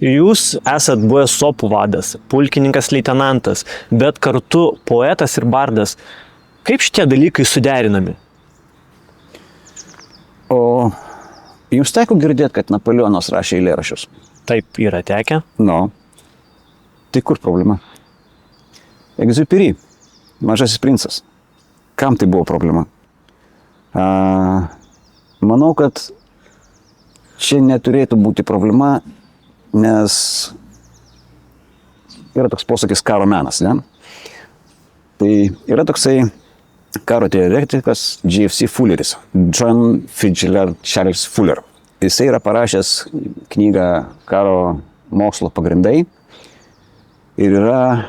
Jūs esat buvęs sopų vadas, pulkininkas leitenantas, bet kartu poetas ir bardas. Kaip šitie dalykai suderinami? O jums teko girdėti, kad Napoleonas rašė eilėraščius? Taip yra tekę. Tai kur problema? Egziuperi, Mažasis princas. Kam tai buvo problema? Manau, kad čia neturėtų būti problema, nes yra toks posakis karo menas, ne? Tai yra toksai karo teoretikas J.F.C. Fulleris, John Fitzgerald Charles Fuller. Jisai yra parašęs knygą Karo mokslo pagrindai ir yra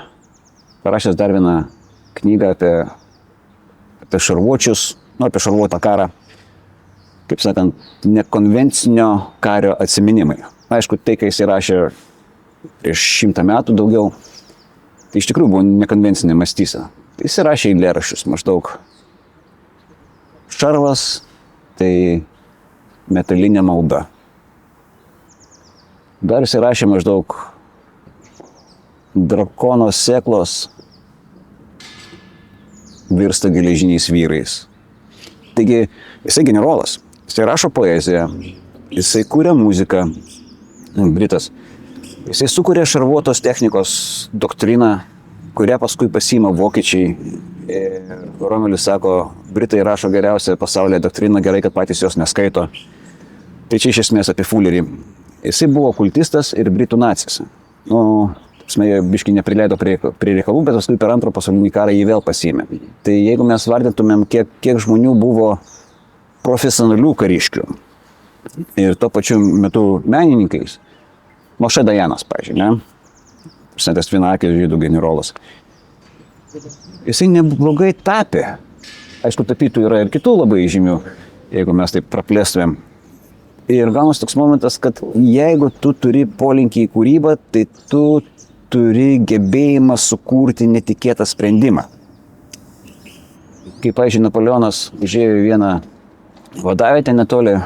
parašęs dar vieną knygą apie šarvuočius, apie šarvuotą karą, kaip sakant, nekonvencinio kario atsiminimai. Aišku, tai, kai jisai rašė prieš 100 metų daugiau, tai iš tikrųjų buvo nekonvencinė mąstysena. Jis rašė eilėraščius maždaug šarvas, tai metalinė malda. Dar jis rašė maždaug drakono sėklos virsta geležiniais vyrais. Taigi, jisai generolas, jisai rašo poeziją, jisai kūrė muziką, britas, jisai sukūrė šarvuotos technikos doktriną, kurią paskui pasiima vokiečiai. Romelis sako, britai rašo geriausią pasaulyje doktriną, gerai, kad patys jos neskaito. Tai čia iš esmės apie Fullerį. Jisai buvo kultistas ir britų nacis. Jie biškai neprileido prie reikalų, bet paskui per Antrą pasaulinį karą jį vėl pasiėmė. Tai jeigu mes vardintumėm, kiek žmonių buvo profesionalių kariškių ir tuo pačiu metu menininkais, Moše Dajanas, pavyzdžiui, ne? Tas vienakis žydų generolas. Jisai neblogai tapė. Aišku, tapytų yra ir kitų labai žymių, jeigu mes taip praplėstumėm. Ir gaunas toks momentas, kad jeigu tu turi polinkį į kūrybą, tai tu turi gebėjimą sukurti netikėtą sprendimą. Kaip, pavyzdžiui, Napoleonas užėjo į vieną vadavietę netoli,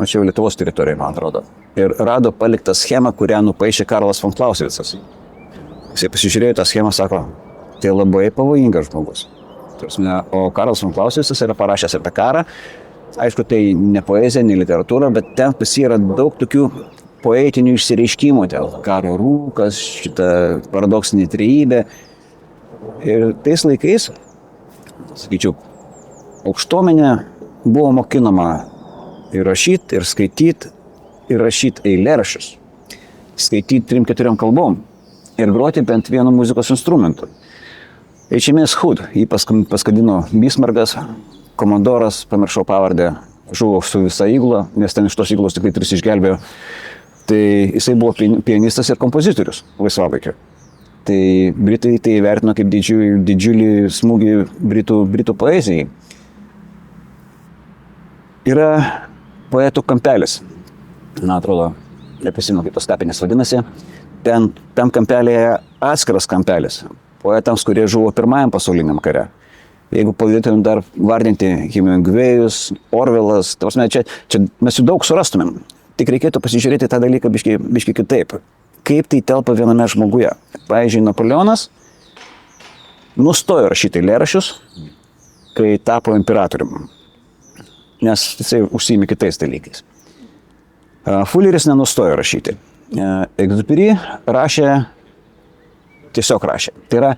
čia jau Lietuvos teritorijoje, man atrodo, ir rado paliktą schemą, kurią nupaišė Karlas von Clausewicas. Jisai pasižiūrėjo tą schemą, sako, tai labai pavojingas žmogus. O Karlas von Clausewicas yra parašęs apie karą. Aišku, tai ne poezija, ne literatūra, bet ten pas jį yra daug tokių poetinių išsireiškimų. Karo rūkas, šita paradoksinė trejybė. Ir tais laikais, sakyčiau, aukštuomenė buvo mokinama ir rašyti, ir skaityti, ir rašyti eilėraščius. Skaityti 3-4 kalbom. Ir groti bent vienu muzikos instrumentu. H.M.S. Hood, jį paskadino Bismarckas, komandoras, pamiršau pavardę, žuvo su visa įgula, nes ten iš tos įgulos tikrai 3 išgelbėjo. Tai jisai buvo pianistas ir kompozitorius laisvalaikio. Tai Britai tai vertino kaip didžiulį smūgį Britų poezijai. Yra poetų kampelis. Na, atrodo, neprisimenu, kaip tos kapinės vadinasi. Tam kampelėje atskiras kampelis. Poetams, kurie žuvo Pirmajam pasauliniam kare. Jeigu pavydėtumėm dar vardinti Hemingvėjus, Orvelas, čia mes jų daug surastumėm. Tik reikėtų pasižiūrėti tą dalyką biški kitaip. Kaip tai telpa viename žmoguje. Pavyzdžiui, Napoleonas nustojo rašyti eilėraščius, kai tapo imperatoriumi, nes jisai užsiėmė kitais dalykais. Fulleris nenustojo rašyti. Egziuperi tiesiog rašė. Tai yra,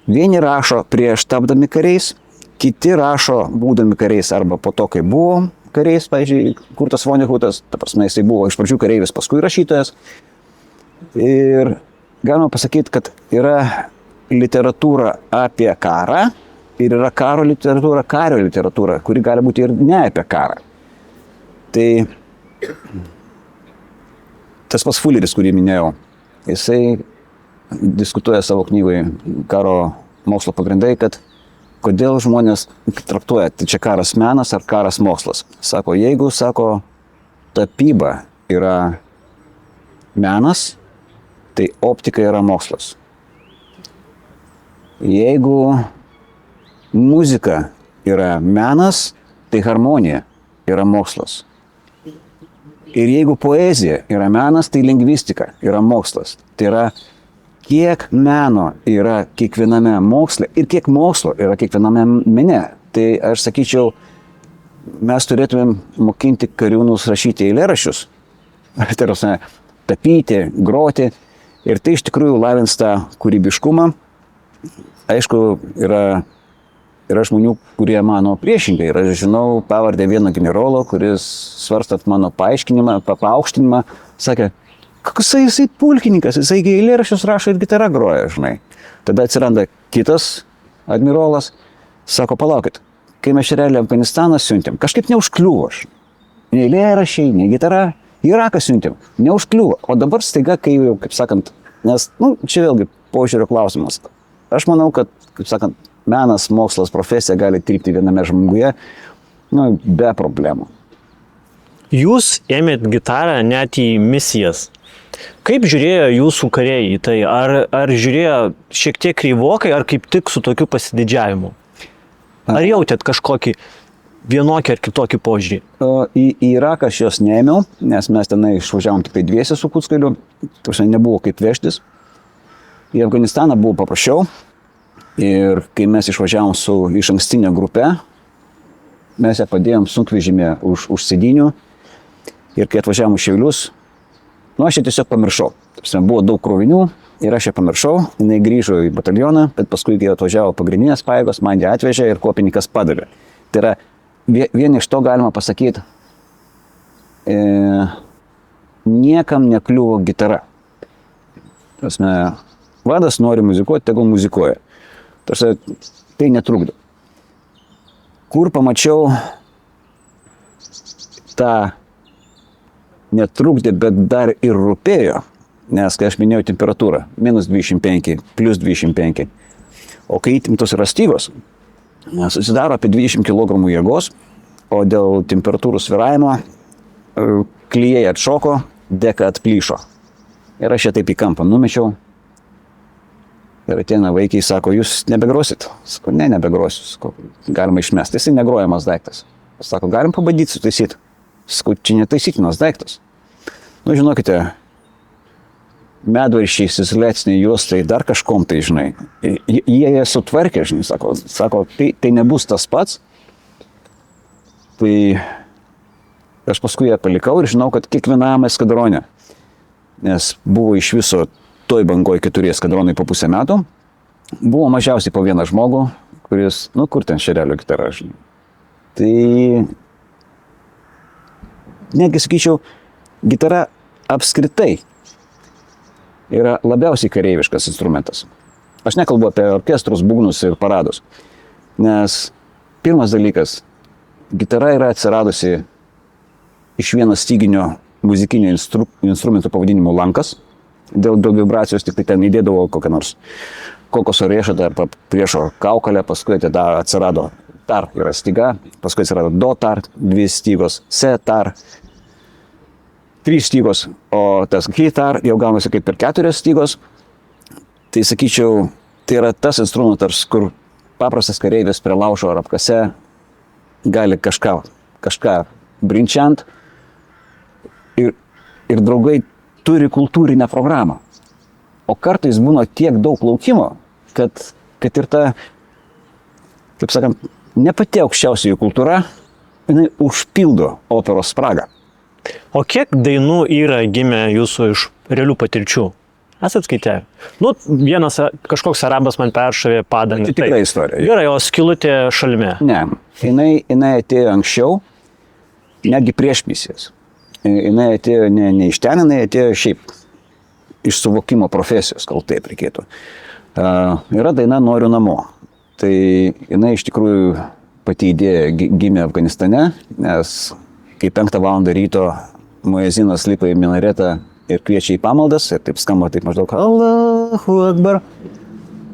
vieni rašo prieš tapdami kariais, kiti rašo būdami kariais arba po to, kai buvo kariais, pavyzdžiui, Kurtas Vonnegutas, ta prasme, jisai buvo iš pradžių kareivis, paskui rašytojas. Ir galima pasakyti, kad yra literatūra apie karą ir yra kario literatūra, kuri gali būti ir ne apie karą. Tai tas pats Fulleris, kurį minėjau, jisai diskutuoja savo knygoje Karo mokslo pagrindai, kad kodėl žmonės traktuoja, tai čia karas menas ar karas mokslas. Sako, jeigu, tapyba yra menas, tai optika yra mokslas. Jeigu muzika yra menas, tai harmonija yra mokslas. Ir jeigu poezija yra menas, tai lingvistika yra mokslas. Tai yra, kiek meno yra kiekviename moksle ir kiek mokslo yra kiekviename mene. Tai aš sakyčiau, mes turėtumėm mokinti kariūnus rašyti eilėraščius, tai yra, tapyti, groti. Ir tai iš tikrųjų lavins tą kūrybiškumą. Aišku, yra žmonių, kurie mano priešingai. Ir aš žinau pavardę vieno generolo, kuris svarstat mano paaiškinimą, paaukštinimą, sakė, koks jisai pulkininkas, jisai eilėraščius rašo ir gitarą groja, žinai. Tada atsiranda kitas admirolas, sako, palaukit, kai mes realiai Afganistaną siuntėm, kažkaip neužkliuvo aš. Ne eilėraščiai, ne gitara, Iraką siuntėm, neužkliuvo. O dabar staiga, kai jau, kaip sakant, nes, čia vėlgi požiūrio klausimas. Aš manau, kad, kaip sakant, menas, mokslas, profesija gali trypti viename žmoguje, be problemų. Jūs ėmėt gitarą net į misijas. Kaip žiūrėjo jūsų kariai į tai? Ar žiūrėjo šiek tiek kreivokai, ar kaip tik su tokiu pasididžiavimu? Ar jautėt kažkokį vienokį ar kitokį požiūrį? Į Iraką aš jos neėmiau, nes mes tenai išvažiavom tik tai dviese su Kuckaliu, nebuvo kaip vežtis. Į Afganistaną buvo paprasčiau ir kai mes išvažiavom su išankstinė grupe, mes ją padėjom sunkvežimį už sėdynių ir kai atvažiavom į Šiaulius, aš ją tiesiog pamiršau. Buvo daug krovinių ir aš ją pamiršau, jinai grįžo į batalioną, bet paskui, kai atvažiavo pagrindinės pajėgos, man ją atvežė ir kuopininkas padavė. Tai yra, vien iš to galima pasakyti, niekam nekliuvo gitara. Vadas nori muzikuoti, tegul muzikuoja. Tai netrukdo. Kur pamačiau tą netrukdė, bet dar ir rūpėjo, nes, kai aš minėjau temperatūrą, -25, +25, o kai įtemptos yra stygos, susidaro apie 20 kg jėgos, o dėl temperatūrų svyravimo klijai atšoko, deka atplyšo. Ir aš ją taip į kampą numečiau. Ir ateina vaikiai, sako, jūs nebegrosit? Sako, ne, nebegrosiu. Sako, galima išmesti. Jisai negrojamas daiktas. Sako, galim pabandyti sutaisyti. Sako, čia netaisytinas daiktas. Žinokite, medvaršiai, izoliaciniai juostai, dar kažkom tai, žinai. Jie sutvarkė, žinai, sako, tai nebus tas pats. Tai aš paskui ją palikau ir žinau, kad kiekvienam eskadrone, nes buvo iš viso toj bangoje 4 eskadronai po pusę metų, buvo mažiausiai po vieną žmogų, kuris, kur ten šerelio gitara, žinai. Tai, netgi sakyčiau, gitara apskritai yra labiausiai kareiviškas instrumentas. Aš nekalbu apie orkestrus, būgnus ir paradus, nes pirmas dalykas, gitara yra atsiradusi iš vieno styginio muzikinio instrumento pavadinimu lankas. Dėl vibracijos tik tai ten įdėdavo kokią nors kokoso riešutą arba priešo kaukolę, paskui tada atsirado tar yra styga, paskui atsirado do tar, 2 stygos, se tar, 3 stygos, o tas gitar jau gaunasi kaip per 4 stygos. Tai sakyčiau, tai yra tas instrumentas, kur paprastas kareivis prie laužo ar apkase gali kažką brinčiant. Ir ir draugai turi kultūrinę programą. O kartais būna tiek daug laukimo, kad ir ta, taip sakant, ne pati aukščiausioji kultūra, jinai užpildo operos spragą. O kiek dainų yra gimę jūsų iš realių patirčių? Esat skaitę? Nu, vienas kažkoks arabas man peršovė padangą. Tai tikra istorija. Gerai, o skylutė šalme? Ne, jinai atėjo anksčiau, netgi prieš misijas. Jinai atėjo ne iš ten, jinai atėjo šiaip iš suvokimo profesijos, gal taip reikėtų. Yra daina Noriu namo. Tai jinai iš tikrųjų pati idėja gimė Afganistane, nes kai 5 valandą ryto muezinas lipa į minaretą ir kviečia į pamaldas, ir taip skamba taip maždaug Allahu Akbar.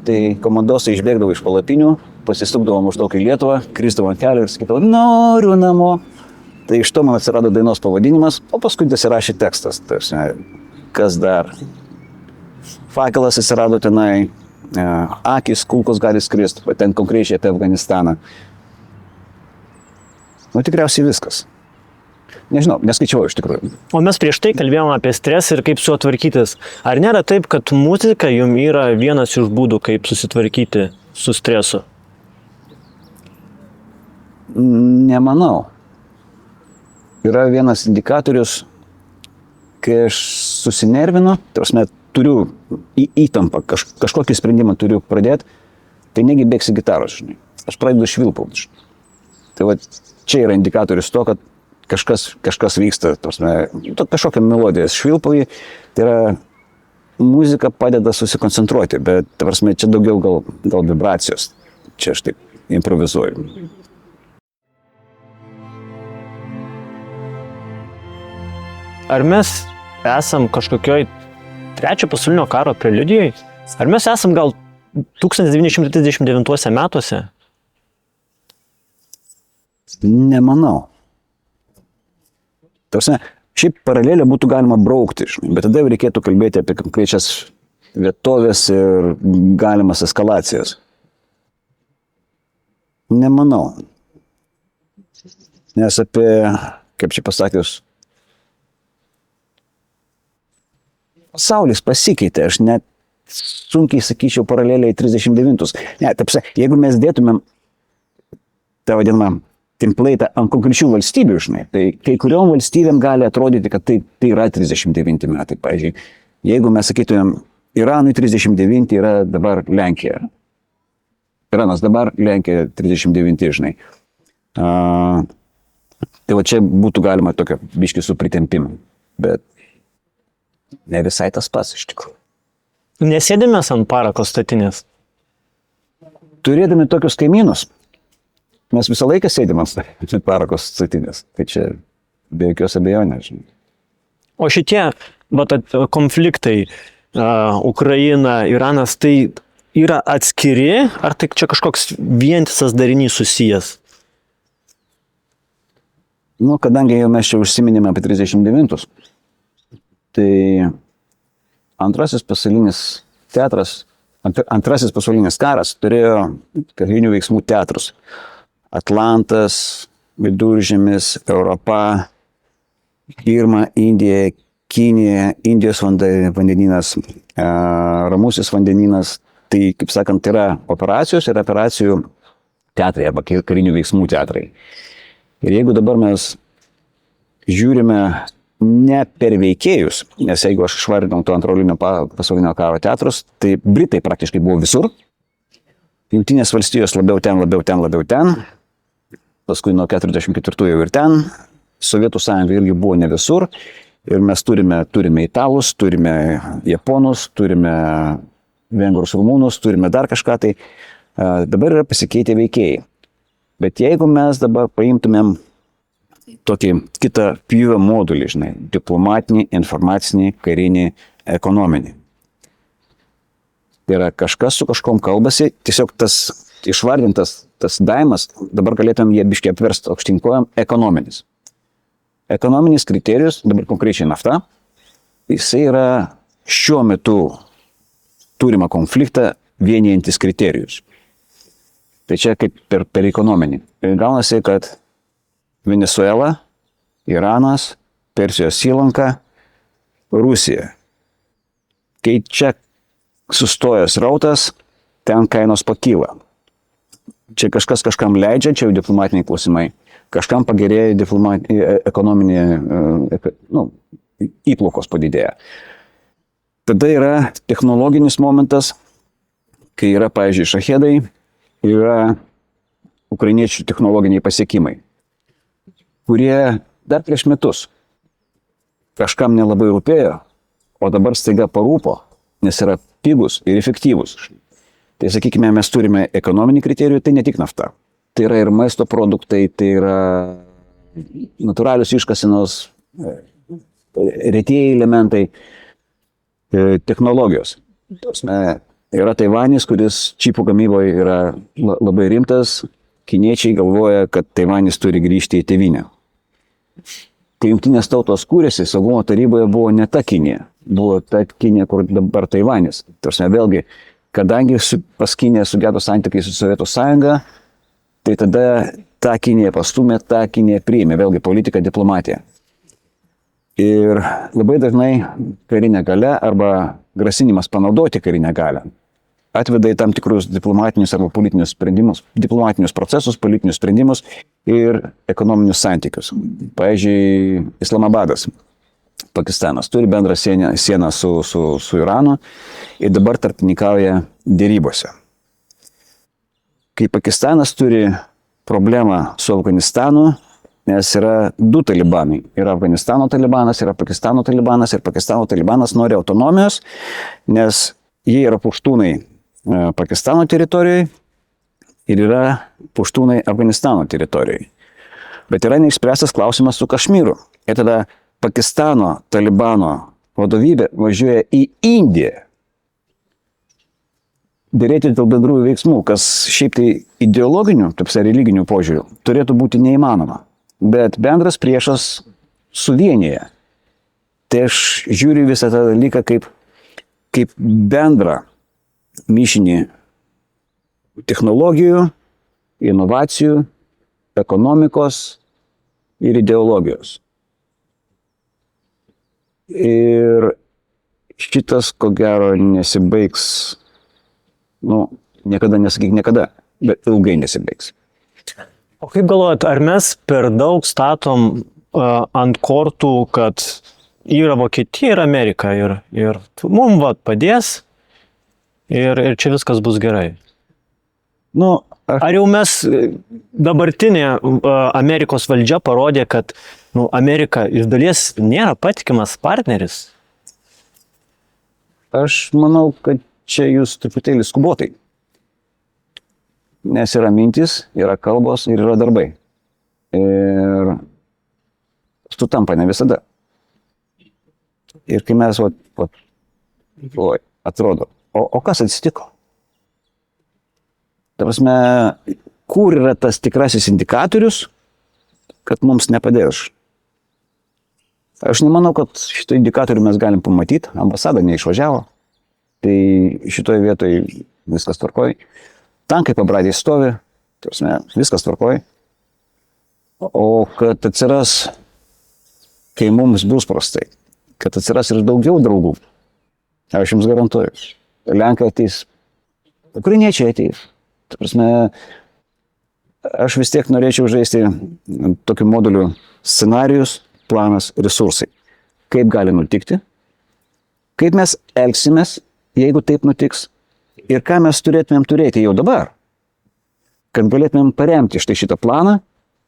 Tai komandosai išbėgdavo iš palapinių, pasistukdavo maždaug į Lietuvą, krisdavo ant kelio ir sakydavo Noriu namo. Tai iš to man atsirado dainos pavadinimas, o paskui dasirašė tekstas. Tarsi, kas dar? Fakelas atsirado tenai, akis, kulkos gali skristi, ten konkrečiai apie Afganistaną. Nu, tikriausiai viskas. Nežinau, neskaičiavau iš tikrųjų. O mes prieš tai kalbėjome apie stresą ir kaip su juo tvarkytis. Ar nėra taip, kad muzika jums yra vienas iš būdų, kaip susitvarkyti su stresu? Nemanau. Yra vienas indikatorius, kai aš susinervinu, turiu įtampą, kažkokį sprendimą turiu pradėti, tai negi bėgsi gitaros, žinai. Aš pradedu švilpauti. Tai va, čia yra indikatorius to, kad kažkas vyksta, kažkokią melodiją švilpauji, tai yra muzika padeda susikoncentruoti, bet čia daugiau gal vibracijos, čia aš taip improvizuoju. Ar mes esam kažkokioj 3 pasaulinio karo preliudijai? Ar mes esam gal 1939 metuose? Nemanau. Šiaip paralelę būtų galima braukti, bet tada reikėtų kalbėti apie konkrečias vietovės ir galimas eskalacijas. Nemanau. Nes apie, kaip čia pasakius, pasaulis pasikeitė, aš net sunkiai sakyčiau paraleliai 39. Ne, jeigu mes dėtumėm tą vadinamą template'ą ant konkrečių valstybių, žinai, tai kai kuriuom valstybėm gali atrodyti, kad tai yra 39 metai. Pavyzdžiui, jeigu mes sakytumėm, Iranui 39 yra dabar Lenkija. Iranas dabar, Lenkija 39, žinai. Tai va čia būtų galima tokio biškį su pritempimu, bet ne visai tas pats iš tikrųjų. Nesėdėmės ant parako statinės? Turėdami tokius kaimynus, mes visą laiką sėdėm ant parako statinės. Tai čia be jokios abejonės. O šitie konfliktai, Ukraina, Iranas, tai yra atskiri, ar tai čia kažkoks vientisas darinys susijęs? Nu, kadangi jau mes čia užsiminėme apie 39, tai Antrasis pasaulinis karas turėjo karinių veiksmų teatrus. Atlantas, Viduržemis, Europa, Irma, Indija, Kinija, Indijos vandenynas, Ramusis vandenynas. Tai, kaip sakant, yra operacijos ir operacijų teatrai arba karinių veiksmų teatrai. Ir jeigu dabar mes žiūrime ne per veikėjus, nes jeigu aš išvardinau to antrojo pasaulinio karo teatrus, tai Britai praktiškai buvo visur. Jungtinės valstijos labiau ten. Paskui nuo 44 jau ir ten. Sovietų sąjunga irgi buvo ne visur. Ir mes turime italus, turime japonus, turime vengrus, rumunus, turime dar kažką. Tai dabar yra pasikeitę veikėjai. Bet jeigu mes dabar paimtumėm tokį kitą pjūvio modulį, žinai, diplomatinį, informacinį, karinį, ekonominį. Tai yra kažkas su kažkom kalbasi, tiesiog tas išvardintas tas daimas, dabar galėtum jie biškiai apversti aukštinkojam, ekonominis. Ekonominis kriterijus, dabar konkrečiai nafta, jisai yra šiuo metu turimą konfliktą vienijantis kriterijus. Tai čia kaip per ekonominį. Ir gaunasi, kad Venezuela, Iranas, Persijos įlanka, Rusija. Kai čia sustojęs rautas, ten kainos pakyla. Čia kažkas kažkam leidžia, čia jau diplomatiniai klausimai. Kažkam pagerėja ekonominė įplaukos padidėja. Tada yra technologinis momentas, kai yra, pavyzdžiui, šahedai, yra ukrainiečių technologiniai pasiekimai, kurie dar prieš metus kažkam nelabai rūpėjo, o dabar staiga parūpo, nes yra pigus ir efektyvus. Tai sakykime, mes turime ekonominį kriterijų, tai ne tik nafta. Tai yra ir maisto produktai, tai yra natūralios iškasenos, retieji elementai, technologijos. Yra Taivanis, kuris čipų gamyboje yra labai rimtas. Kiniečiai galvoja, kad Taivanis turi grįžti į tėvynę. Kai Jungtinės tautos kūrėsi, saugumo taryboje buvo ne ta Kinija. Buvo ta Kinija, kur dabar Taivanis. Vėlgi, kadangi pas Kiniją sugedo santykiai su Sovietų sąjunga, tai tada tą Kiniją pastumė, tą Kiniją priėmė. Vėlgi, politika, diplomatija. Ir labai dažnai karinė galia arba grasinimas panaudoti karinę galią atveda į tam tikrus diplomatinius arba politinius sprendimus, diplomatinius procesus, politinius sprendimus ir ekonominius santykius. Pavyzdžiui, Islamabadas, Pakistanas, turi bendrą sieną su Iranu ir dabar tarpininkauja dėrybose. Kai Pakistanas turi problemą su Afganistanu, nes yra du talibanai. Yra Afganistano talibanas, yra Pakistano talibanas ir Pakistano talibanas nori autonomijos, nes jie yra puštūnai Pakistano teritorijoje ir yra puštūnai Afganistano teritorijoje. Bet yra neišspręstas klausimas su Kašmyru. Ir tada Pakistano talibano vadovybė važiuoja į Indiją dėrėti dėl bendrųjų veiksmų, kas šiaip tai ideologinių, religinių požiūrių turėtų būti neįmanoma. Bet bendras priešas suvienyje. Tai aš žiūriu visą tą dalyką kaip bendrą mišinį technologijų, inovacijų, ekonomikos ir ideologijos. Ir šitas, ko gero, nesibaigs, niekada nesakyk niekada, bet ilgai nesibaigs. O kaip galvojat, ar mes per daug statom ant kortų, kad yra Vokietija ir Amerika ir mums padės ir čia viskas bus gerai? Ar jau mes, dabartinė Amerikos valdžia parodė, kad Amerika iš dalies nėra patikimas partneris? Aš manau, kad čia jūs truputėlį skubotai. Nes yra mintis, yra kalbos ir yra darbai. Ir sutampa ne visada. Ir kai mes atrodo, o kas atsitiko? Ta prasme, kur yra tas tikrasis indikatorius, kad mums nepadės? Aš nemanau, kad šitą indikatorių mes galim pamatyti. Ambasada neišvažiavo. Tai šitoje vietoje viskas tvarkoj. Tankai pabradėje stovi. Ta prasme, viskas tvarkoj. O kad atsiras, kai mums bus prastai, kad atsiras ir daugiau draugų, aš jums garantuoju. Lenkai ateis, ukrainiečiai ateis. Ta prasme, aš vis tiek norėčiau žaisti tokiu moduliu scenarijus, planas, resursai. Kaip gali nutikti, kaip mes elgsimės, jeigu taip nutiks, ir ką mes turėtumėm turėti jau dabar, kad galėtumėm paremti štai šitą planą,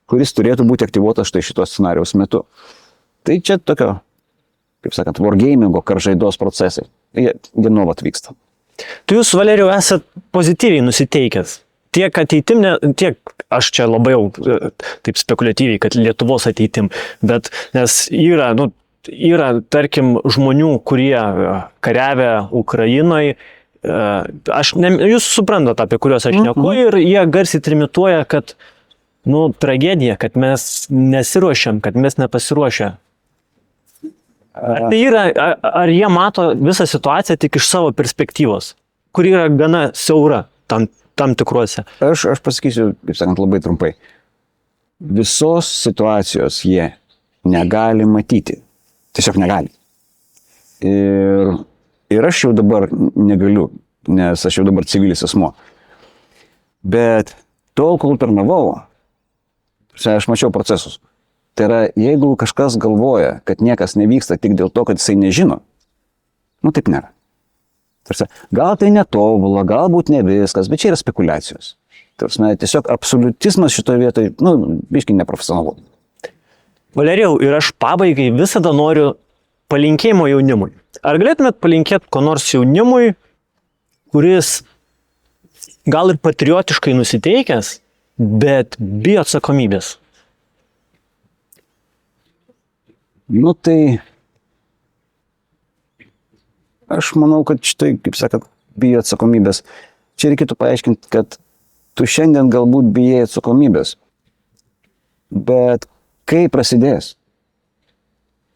kuris turėtų būti aktyvuotas štai šito scenarijaus metu. Tai čia tokio, kaip sakant, wargamingo, karžaidos procesai. Jie nuolat vyksta. Tu jūs, Valerijau, esat pozityviai nusiteikęs. Tiek ateitim, tiek aš čia labai jau taip spekuliatyviai, kad Lietuvos ateitim, bet nes yra, tarkim, žmonių, kurie kariavę Ukrainoje, jūs suprantate, apie kuriuos aš šneku, ir jie garsiai trimituoja, kad, tragedija, kad mes nesiruošiam, kad mes nepasiruošę. Ar jie mato visą situaciją tik iš savo perspektyvos, kuri yra gana siaura tam tikruose? Aš pasakysiu, kaip sakant, labai trumpai. Visos situacijos jie negali matyti. Tiesiog negali. Ir aš jau dabar negaliu, nes aš jau dabar civilis asmo. Bet tol, kol tarnavau, aš mačiau procesus. Tai yra, jeigu kažkas galvoja, kad niekas nevyksta tik dėl to, kad jisai nežino, taip nėra. Tarsi, gal tai netobula, galbūt ne viskas, bet čia yra spekulacijos. Tarsi, tiesiog absoliutizmas šitoje vietoje, biškai neprofesionalu. Valerijau, ir aš pabaigai visada noriu palinkėjimo jaunimui. Ar galėtumėt palinkėti ko nors jaunimui, kuris gal ir patriotiškai nusiteikęs, bet bijo atsakomybės? Tai aš manau, kad šitai, kaip sakant, bijo atsakomybės. Čia reikėtų paaiškinti, kad tu šiandien galbūt bijai atsakomybės, bet kai prasidės,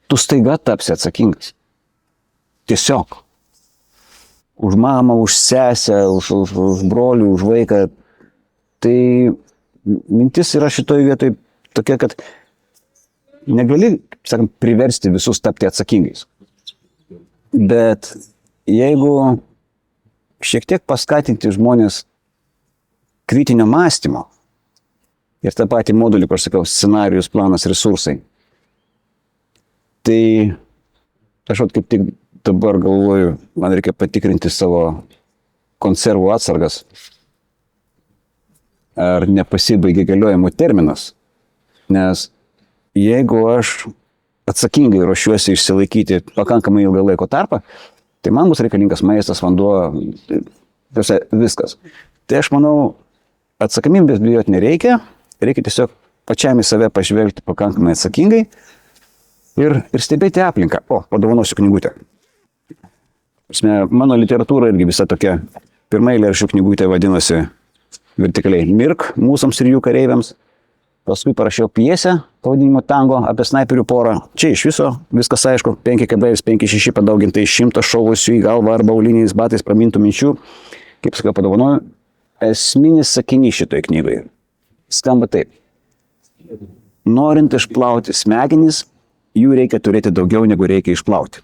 tu staiga tapsi atsakingas. Tiesiog. Už mamą, už sesę, už brolių, už vaiką. Tai mintis yra šitoje vietoje tokia, kad negali, sakant, priversti visus tapti atsakingais. Bet jeigu šiek tiek paskatinti žmonės kritinio mąstymo ir tą patį modulį, kur aš sakiau, scenarijus, planas, resursai, tai aš kaip tik dabar galvoju, man reikia patikrinti savo konservų atsargas, ar nepasibaigė galiojimo terminas, nes jeigu aš atsakingai ruošiuosi išsilaikyti pakankamai ilgą laiko tarpą, tai man bus reikalingas maistas, vanduo, viskas. Tai aš manau, atsakomybės bijoti nereikia, reikia tiesiog pačiam į save pažvelgti pakankamai atsakingai ir stebėti aplinką. Padovanosiu knygutę. Mano literatūra irgi visa tokia, pirma eilėraščių knygutė vadinosi vertikaliai Mirk mūsams ir jų kareiviams. Paskui parašiau pjesę, pavadinimu Tango, apie snaiperių porą. Čia iš viso viskas aišku, 5,56 padauginta iš 100 šovusių į galvą arba auliniais batais pramintų minčių. Kaip sakiau, padovanoju. Esminis sakinys šitoje knygoje skamba taip. Norint išplauti smegenis, jų reikia turėti daugiau, negu reikia išplauti.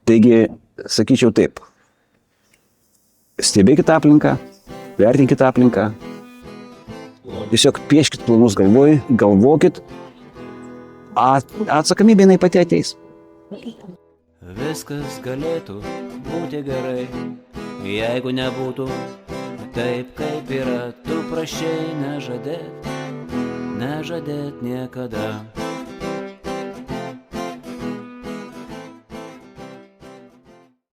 Taigi, sakyčiau taip. Stebėkit aplinką, vertinkit aplinką. Tiesiog pieškit planus galvoj, galvokit, atsakomybė jinai pati ateis. Viskas galėtų būti gerai, jeigu nebūtų taip, kaip yra. Tu prašei nežadėt niekada.